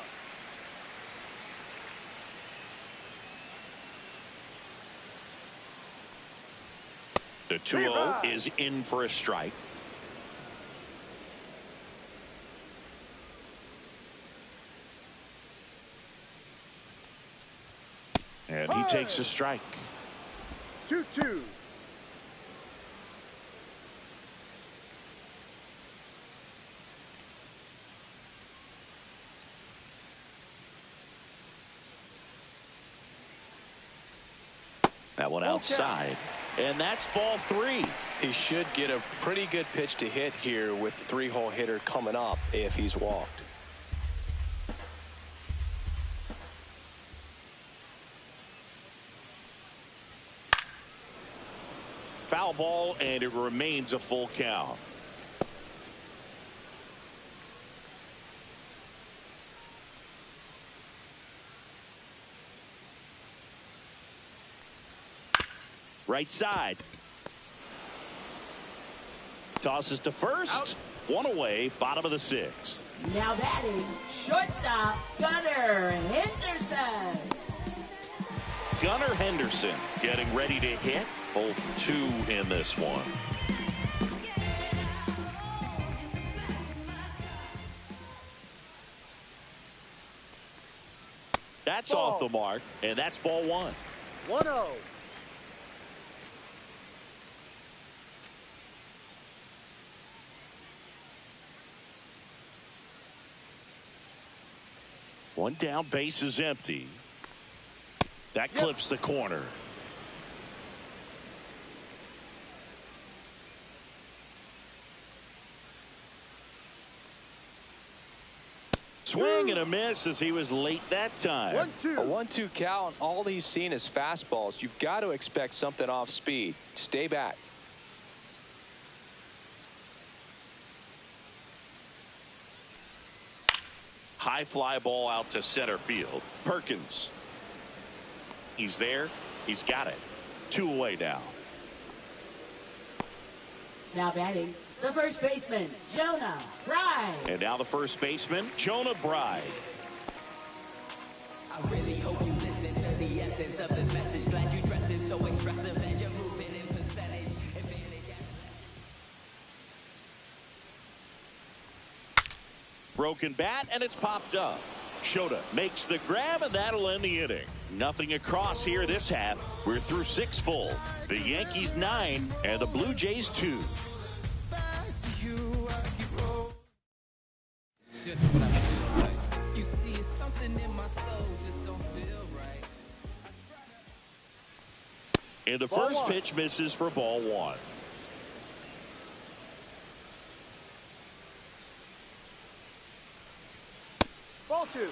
The 2-0 is in for a strike. And he takes a strike. 2-2. That one outside. And that's ball 3. He should get a pretty good pitch to hit here with 3-hole hitter coming up if he's walked. Foul ball, and it remains a full count. Right side. Tosses to first. Out. 1 away, bottom of the 6th. Now batting, shortstop, Gunnar Henderson. Gunnar Henderson getting ready to hit. Both 2 in this one. That's ball. off the mark, and that's ball 1. 1-0. One down, base is empty. That clips the corner. Swing and a miss as he was late that time. 1-2. A 1-2 count. All he's seen is fastballs. You've got to expect something off speed. Stay back. High fly ball out to center field. Perkins. He's there. He's got it. 2 away now. Now batting, the first baseman, Jonah Bride. And now the first baseman, Jonah Bride. I really hope you listen to the essence of this message. Glad you dressed it so expressive and you're moving in percentage. Broken bat, and it's popped up. Shota makes the grab, and that'll end the inning. Nothing across here this half. We're through 6 full. The Yankees 9 and the Blue Jays 2. Just what I feel like. You see, it's something in my soul just don't feel right. And the first pitch misses for ball 1. Ball 2.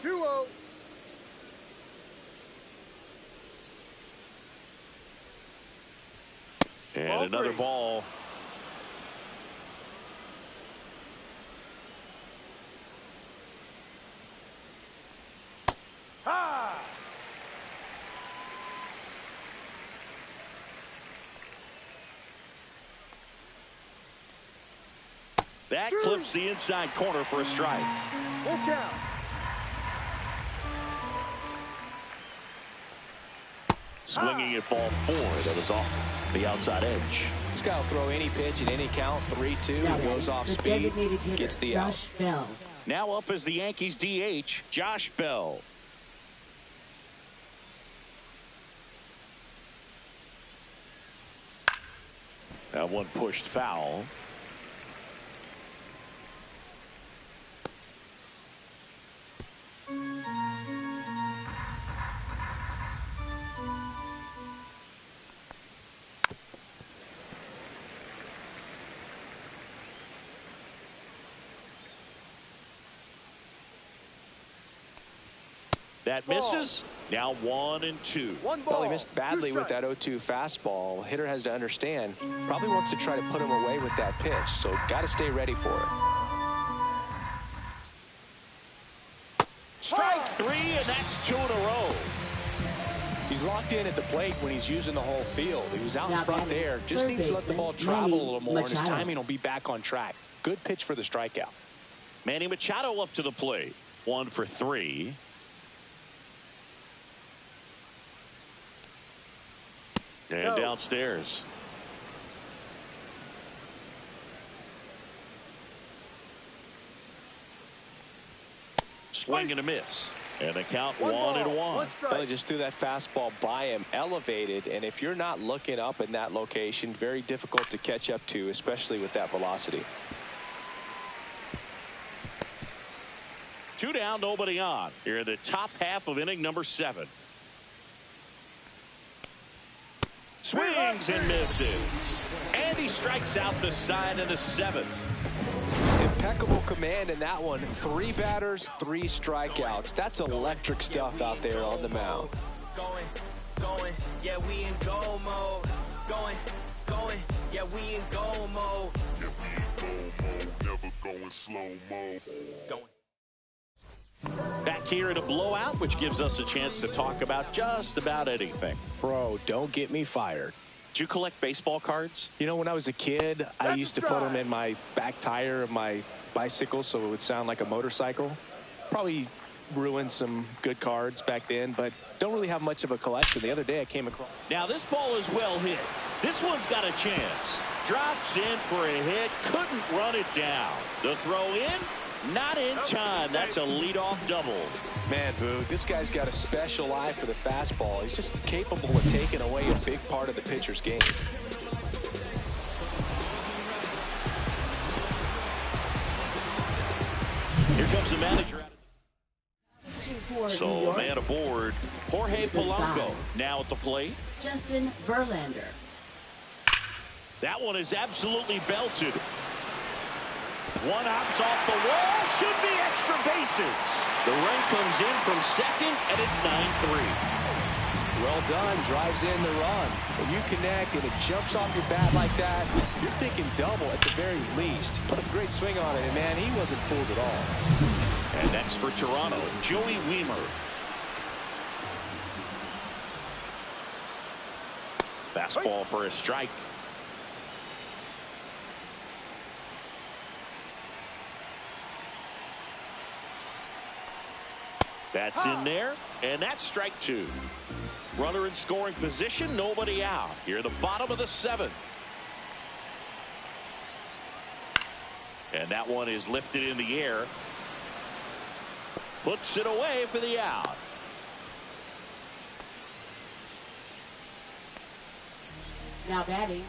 2-0. And Ball another 3. ball. Ha! That clips the inside corner for a strike. Full count. Swinging at ball 4. That was off the outside edge. This guy will throw any pitch at any count. 3-2. Now He goes off speed. Gets the out. Josh Bell. Now up as the Yankees DH, Josh Bell. That one pushed foul. That misses. Now 1-2. Well, he missed badly with that 0-2 fastball. Hitter has to understand. Probably wants to try to put him away with that pitch. So got to stay ready for it. Strike 3, and that's 2 in a row. He's locked in at the plate when he's using the whole field. He was out in Now front batting, there. Just third needs to let the baseman, ball travel a little more, and his Machado. timing will be back on track. Good pitch for the strikeout. Manny Machado up to the plate. 1 for 3. And downstairs. Swing and a miss. And the count 1-1. Well, he just threw that fastball by him, elevated, and if you're not looking up in that location, very difficult to catch up to, especially with that velocity. 2 down, nobody on. Here in the top half of inning number 7. Swings and misses. And he strikes out the side of the 7th. Impeccable command in that one. 3 batters, 3 strikeouts. That's electric stuff out there on the mound. Going, yeah, we in go mode. Going, yeah, we in go mode. Never going slow mo. Back here in a blowout, which gives us a chance to talk about just about anything. Bro, don't get me fired. Do you collect baseball cards? You know, when I was a kid, I used to put them in my back tire of my bicycle so it would sound like a motorcycle. Probably ruined some good cards back then, but don't really have much of a collection. The other day I came across. Now this ball is well hit. This one's got a chance. Drops in for a hit. Couldn't run it down. The throw in, not in time. That's a leadoff double. Man, Boo, this guy's got a special eye for the fastball. He's just capable of taking away a big part of the pitcher's game. Here comes the manager. So, man aboard, Jorge Polanco now at the plate. Justin Verlander. That one is absolutely belted. One hops off the wall, should be extra bases. The run comes in from second, and it's 9-3. Well done, drives in the run. When you connect and it jumps off your bat like that, you're thinking double at the very least. Put a great swing on it, and man, he wasn't fooled at all. And next for Toronto, Joey Wiemer. Fastball for a strike. That's in there, and that's strike 2. Runner in scoring position, nobody out. Here at the bottom of the 7th. And that one is lifted in the air. Puts it away for the out. Now batting,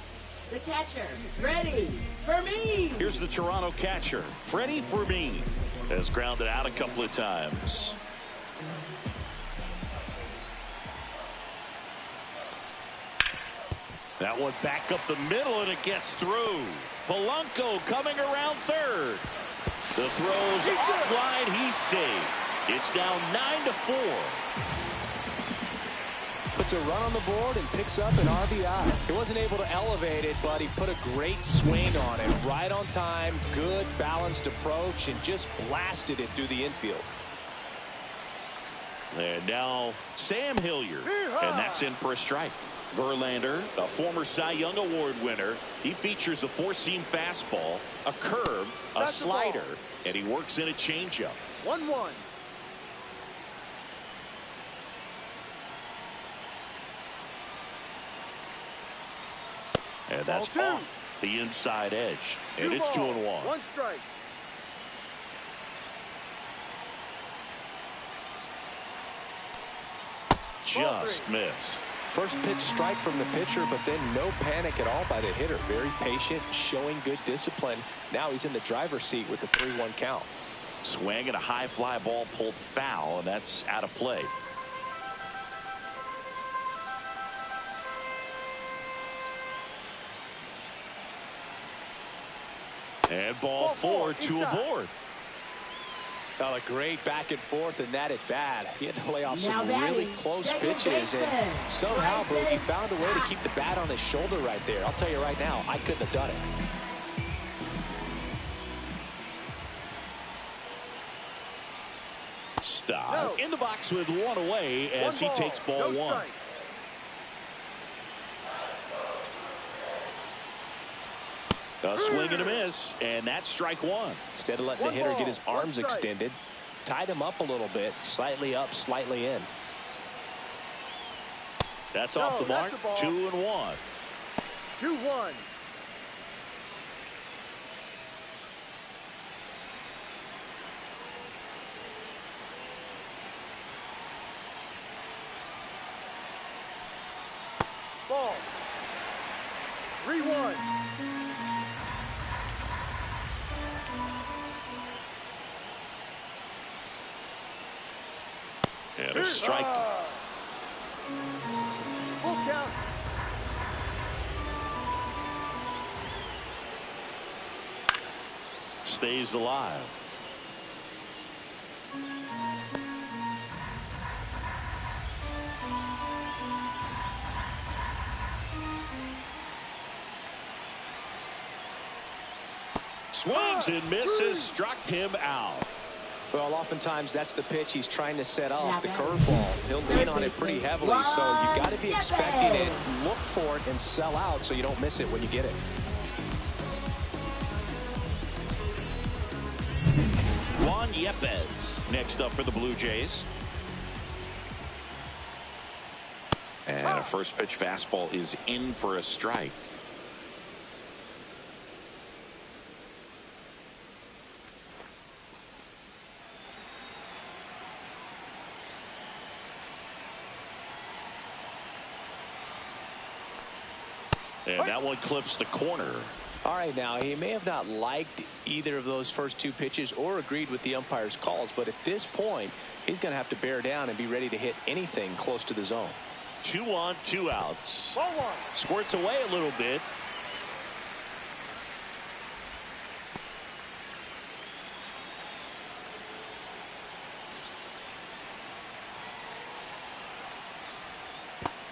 the catcher, Freddie Fermin. Here's the Toronto catcher, Freddie Fermin. Has grounded out a couple of times. That one back up the middle, and it gets through. Polanco coming around third. The throw's offline. He's safe. It's now 9-4. Puts a run on the board and picks up an RBI. He wasn't able to elevate it, but he put a great swing on it. Right on time, good balanced approach, and just blasted it through the infield. And now Sam Hilliard, and that's in for a strike. Verlander, a former Cy Young Award winner, he features a four-seam fastball, a curve, a slider, and he works in a changeup. And that's Ball 2. off the inside edge. And 2 it's ball, 2-1. 1 strike. Just missed. First pitch strike from the pitcher, but then no panic at all by the hitter. Very patient, showing good discipline. Now he's in the driver's seat with the 3-1 count. Swing and a high fly ball pulled foul, and that's out of play. And ball 4, 2 aboard. Well, a great back and forth, and that at bat. He had to lay off Now some batting, really close second pitches, and baseman, somehow Bryson. Boogie found a way to keep the bat on his shoulder right there. I'll tell you right now, I couldn't have done it. Stop. No. In the box with 1 away as he takes ball 1. Strike. A swing and a miss, and that's strike 1. Instead of letting the 1 hitter ball, get his 1 arms strike. extended, tied him up a little bit, slightly up, slightly in. That's No, off the that's mark. the ball. 2-1. 2-1. Ball. 3-1. And a strike. Full count. Stays alive. Swings and misses, struck him out. Well, oftentimes that's the pitch he's trying to set Now up, the batting. curveball. He'll lean on it pretty heavily, so you got to be Ron expecting it, Yepes. look for it, and sell out so you don't miss it when you get it. Juan Yepes next up for the Blue Jays. And a first pitch fastball is in for a strike. And that one clips the corner. All right, now, he may have not liked either of those first 2 pitches or agreed with the umpire's calls, but at this point, he's going to have to bear down and be ready to hit anything close to the zone. 2 on, 2 outs. Ball 1. Squirts away a little bit.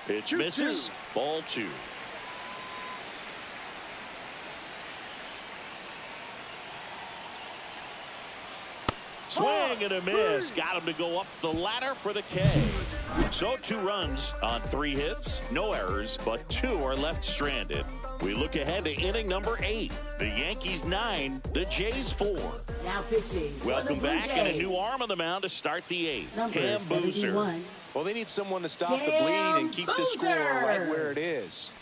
Pitch 2-2. misses. Ball 2. Swing and a miss. Got him to go up the ladder for the K. So 2 runs on 3 hits. No errors, but 2 are left stranded. We look ahead to inning number 8. The Yankees 9, the Jays 4. Now pitching. for Welcome the Blue back, and a Jays. new arm on the mound to start the 8th. Number Cam Boozer. 71. Well, they need someone to stop the Cam bleed and keep the score right Boozer. where it is.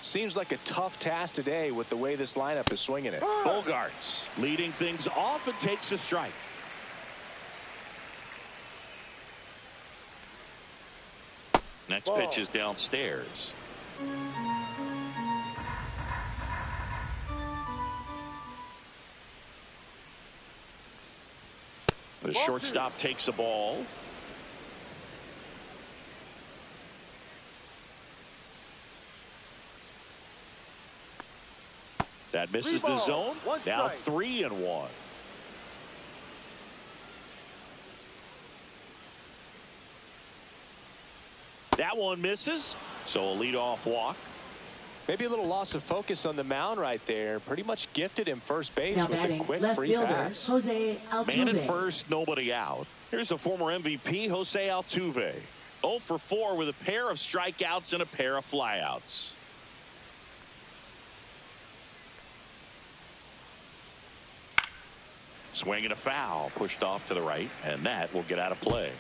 Seems like a tough task today with the way this lineup is swinging it. Bogarts leading things off and takes a strike. Next Ball. pitch is downstairs. The Ball shortstop takes the ball. That misses the 3 ball, zone. 1 Now strike. 3-1. That one misses. So a leadoff walk. Maybe a little loss of focus on the mound right there. Pretty much gifted him first base Now with a batting. quick Left free fielder pass. Jose Man at Altuve. first, nobody out. Here's the former MVP, Jose Altuve. 0 for 4 with a pair of strikeouts and a pair of flyouts. Swing and a foul, pushed off to the right, and that will get out of play.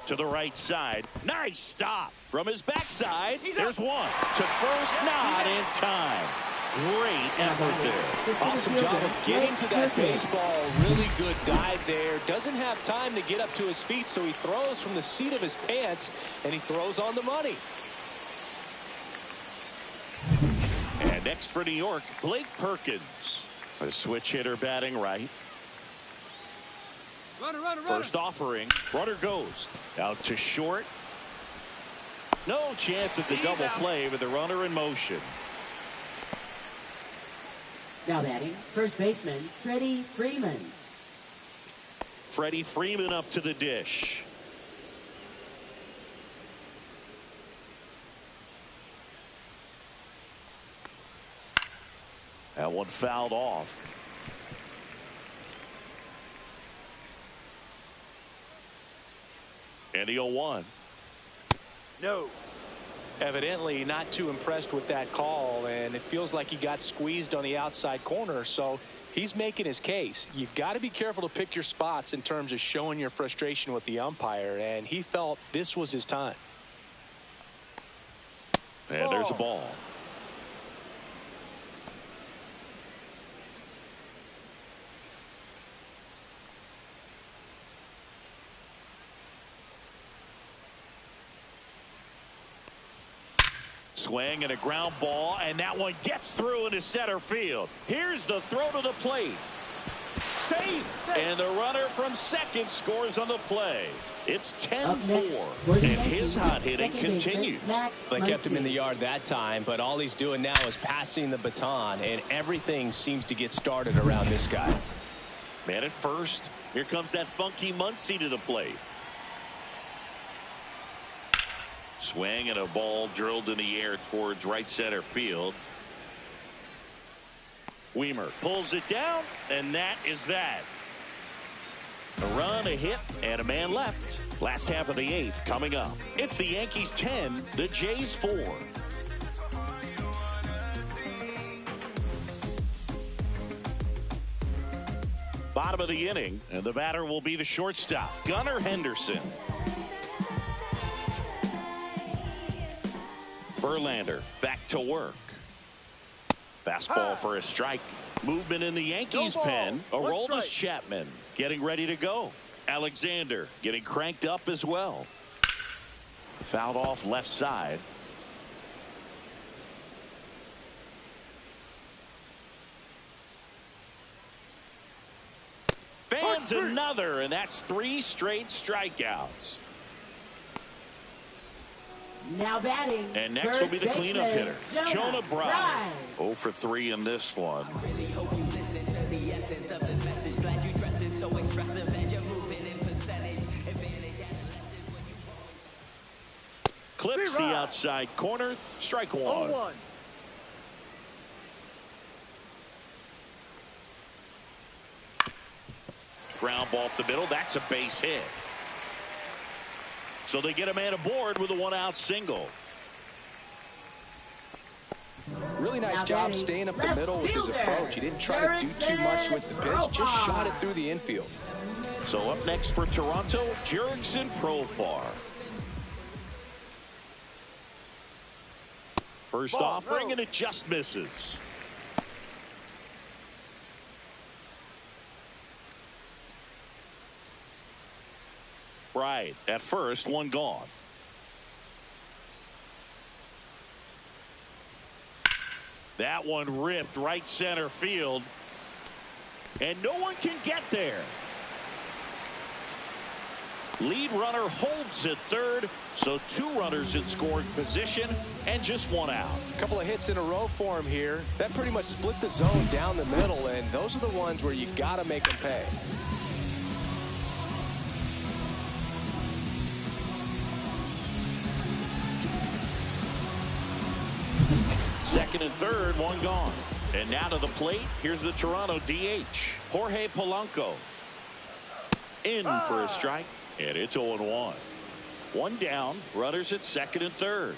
To the right side. Nice stop from his backside. There's one. To first, not in time. Great effort there. Awesome job of getting to that baseball. Really good dive there. Doesn't have time to get up to his feet, so he throws from the seat of his pants, and he throws on the money. And next for New York, Blake Perkins. A switch hitter batting right. Runner. First offering. Runner goes. Out to short. No chance at the double play with the runner in motion. Now batting, first baseman, Freddie Freeman. Freddie Freeman up to the dish. That one fouled off. And the 0-1. No. Evidently not too impressed with that call, and it feels like he got squeezed on the outside corner, so he's making his case. You've got to be careful to pick your spots in terms of showing your frustration with the umpire, and he felt this was his time. And there's a ball. Swing and a ground ball, and that one gets through into center field. Here's the throw to the plate. Safe. And the runner from second scores on the play. It's 10-4. And his hot hitting continues. They kept him in the yard that time, but all he's doing now is passing the baton, and everything seems to get started around this guy. Man at first. Here comes that funky Muncy to the plate. Swing and a ball drilled in the air towards right center field. Weimer pulls it down, and that is that. A run, a hit, and a man left. Last half of the 8th coming up. It's the Yankees 10, the Jays 4. Bottom of the inning, and the batter will be the shortstop, Gunnar Henderson. Verlander back to work. Fastball for a strike. Movement in the Yankees pen. Aroldis Chapman getting ready to go. Alexander getting cranked up as well. Fouled off left side. Fans another, and that's 3 straight strikeouts. Now batting. And next will be the cleanup hitter, Jonah Bride. 0 for 3 in this one. Clips the outside corner. Strike 1. 0-1. Ground ball up the middle. That's a base hit. So they get a man aboard with a 1-out single. Really nice job staying up the middle with his approach. He didn't try to do too much with the pitch, just shot it through the infield. So up next for Toronto, Jurickson Profar. First offering, and it just misses. Right at first, one gone. That one ripped right center field, and no one can get there. Lead runner holds at third, so 2 runners in scoring position and just 1 out. A couple of hits in a row for him here. That pretty much split the zone down the middle, and those are the ones where you got to make them pay. Second and third, one gone. And now to the plate, here's the Toronto DH, Jorge Polanco. In for a strike, and it's 0-1. 1 down, runners at second and third.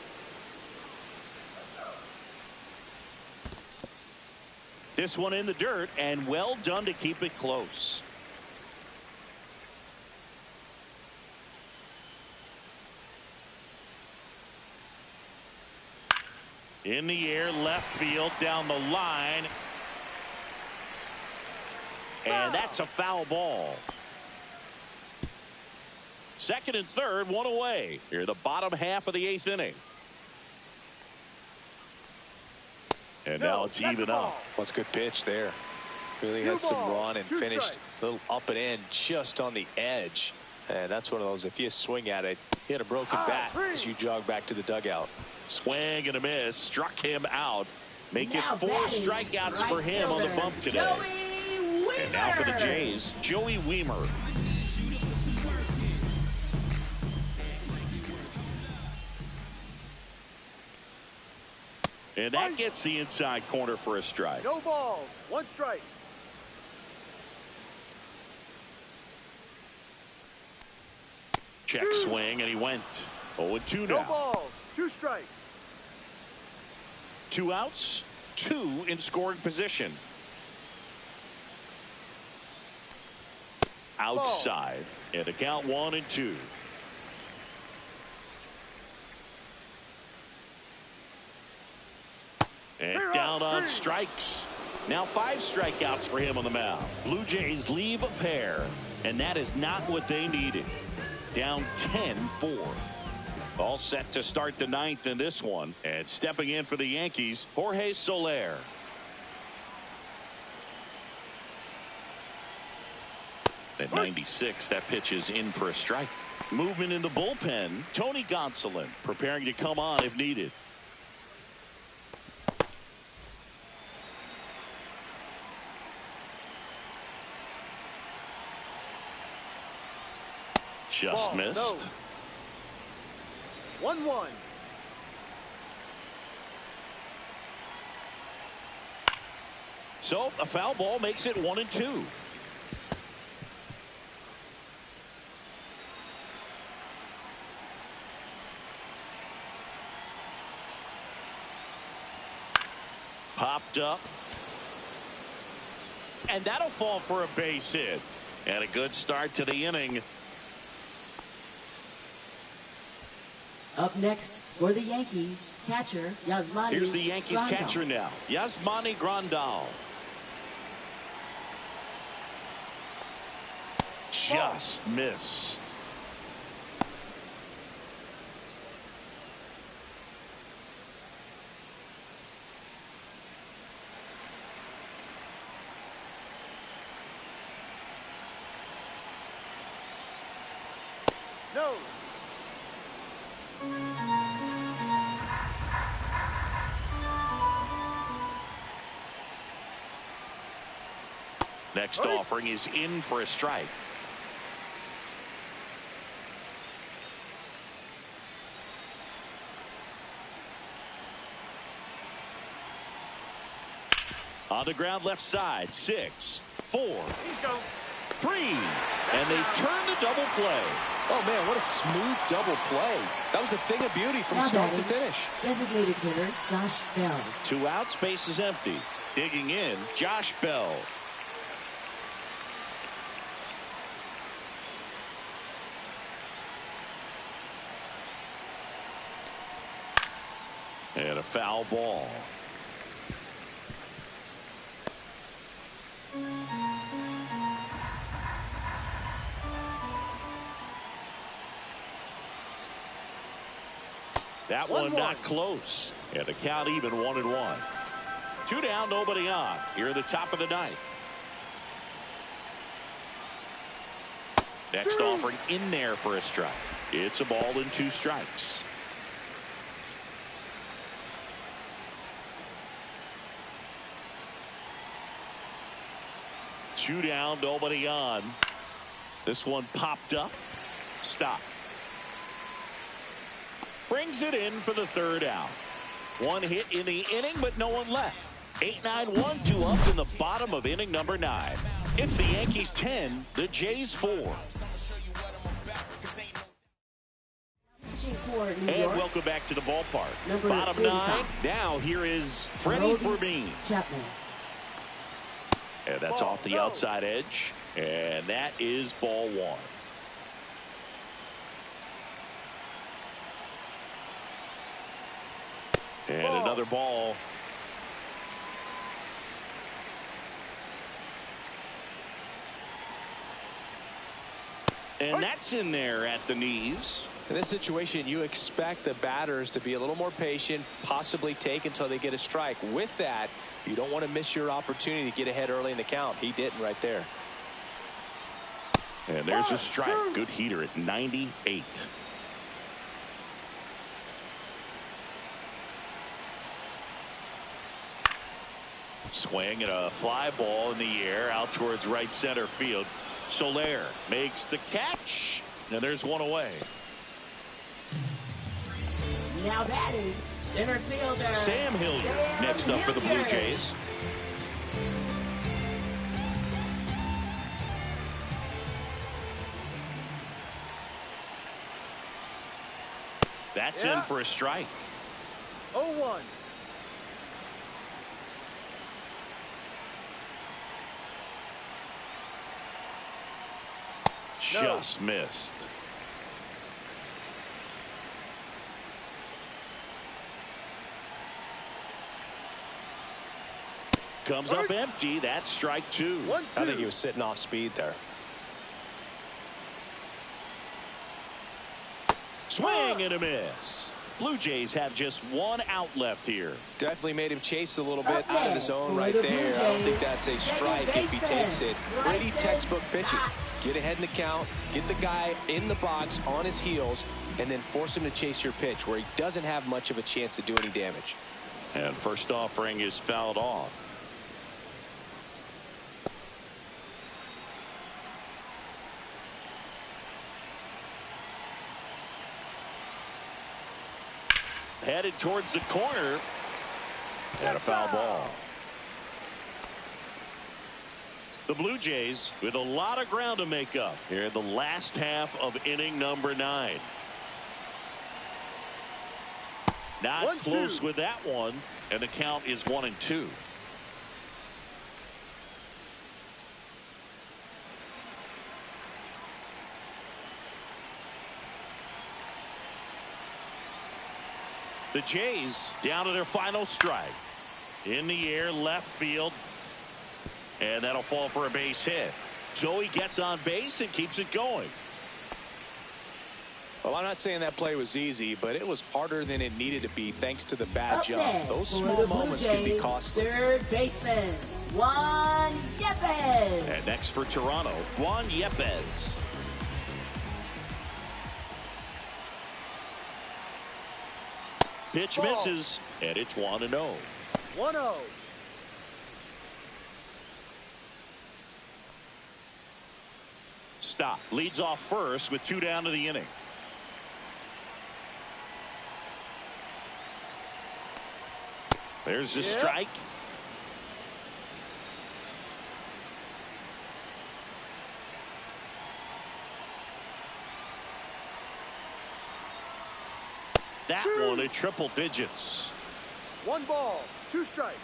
This one in the dirt, and well done to keep it close. In the air, left field, down the line. And that's a foul ball. Second and third, one away. Here in the bottom half of the 8th inning. And now it's even up. What's a good pitch there. Really had some run and finished a little up and in just on the edge. And that's one of those, if you swing at it, you had a broken bat as you jog back to the dugout. Swing and a miss. Struck him out. Make it 4 strikeouts for him on the bump today. And now for the Jays, Joey Wiemer. And that gets the inside corner for a strike. No balls, 1 strike. Check swing, and he went 0-2 now. No balls, 2 strikes. 2 outs, 2 in scoring position. Outside, and the count 1-2. And down on strikes. Now 5 strikeouts for him on the mound. Blue Jays leave a pair, and that is not what they needed. Down 10-4. All set to start the 9th in this one. And stepping in for the Yankees, Jorge Soler. At 96, that pitch is in for a strike. Movement in the bullpen, Tony Gonsolin preparing to come on if needed. Just missed. 1-1. So a foul ball makes it 1-2. Popped up. And that'll fall for a base hit. And a good start to the inning. Up next for the Yankees, catcher Yasmani. Here's the Yankees Grandal. catcher now, Yasmani Grandal. Just missed. No. Next offering is in for a strike. On the ground left side, 6, 4, 3, and they turn the double play. Oh man, what a smooth double play. That was a thing of beauty from Now start to batting, finish. designated hitter Josh Bell. 2 outs, base is empty. Digging in, Josh Bell. And a foul ball. That one not close. And the count even 1-1. 2 down, nobody on. Here at the top of the 9th. Next offering in there for a strike. It's a ball and 2 strikes. Two down, nobody on. This one popped up. Stop. Brings it in for the 3rd out. 1 hit in the inning, but no one left. 8-9, 1-2 up in the bottom of inning number 9. It's the Yankees 10, the Jays 4. And welcome back to the ballpark. Number Bottom 45. 9. Now here is Freddie Fermin. Chapman. And that's off the outside edge. And that is ball 1. And another ball. And that's in there at the knees. In this situation, you expect the batters to be a little more patient, possibly take until they get a strike. With that, you don't want to miss your opportunity to get ahead early in the count. He didn't right there. And there's a strike. Good heater at 98. Swing and a fly ball in the air out towards right center field. Soler makes the catch, and there's one away. Now batting, center fielder Sam Hilliard next up for the Blue Jays. That's in for a strike. 0-1. Just missed. Comes up empty. That's strike 2. 1-2. I think he was sitting off speed there. Swing and a miss. Blue Jays have just one out left here. Definitely made him chase a little bit out of the zone right there. I don't think that's a strike if he takes it. Pretty textbook pitching. Get ahead in the count, get the guy in the box on his heels, and then force him to chase your pitch where he doesn't have much of a chance to do any damage. And first offering is fouled off. Headed towards the corner. And a foul ball. The Blue Jays with a lot of ground to make up here in the last half of inning number 9. Not close with that one, and the count is 1-2. The Jays down to their final strike. In the air, left field. And that'll fall for a base hit. Joey gets on base and keeps it going. Well, I'm not saying that play was easy, but it was harder than it needed to be thanks to the bad jump. Those small moments can be costly. Third baseman, Juan Yepez. And next for Toronto, Juan Yepez. Pitch misses, and it's 1-0. 1-0. Stop. Leads off first with 2 down to the inning. There's the strike. That one at triple digits. 1 ball, 2 strikes.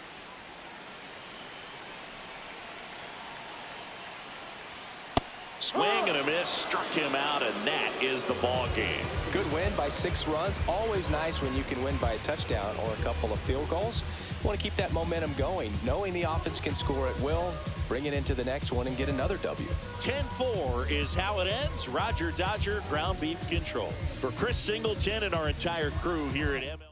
Swing and a miss, struck him out, and that is the ball game. Good win by 6 runs. Always nice when you can win by a touchdown or a couple of field goals. You want to keep that momentum going, knowing the offense can score at will, bring it into the next one and get another W. 10-4 is how it ends. Roger Dodger, ground beef control. For Chris Singleton and our entire crew here at MLB.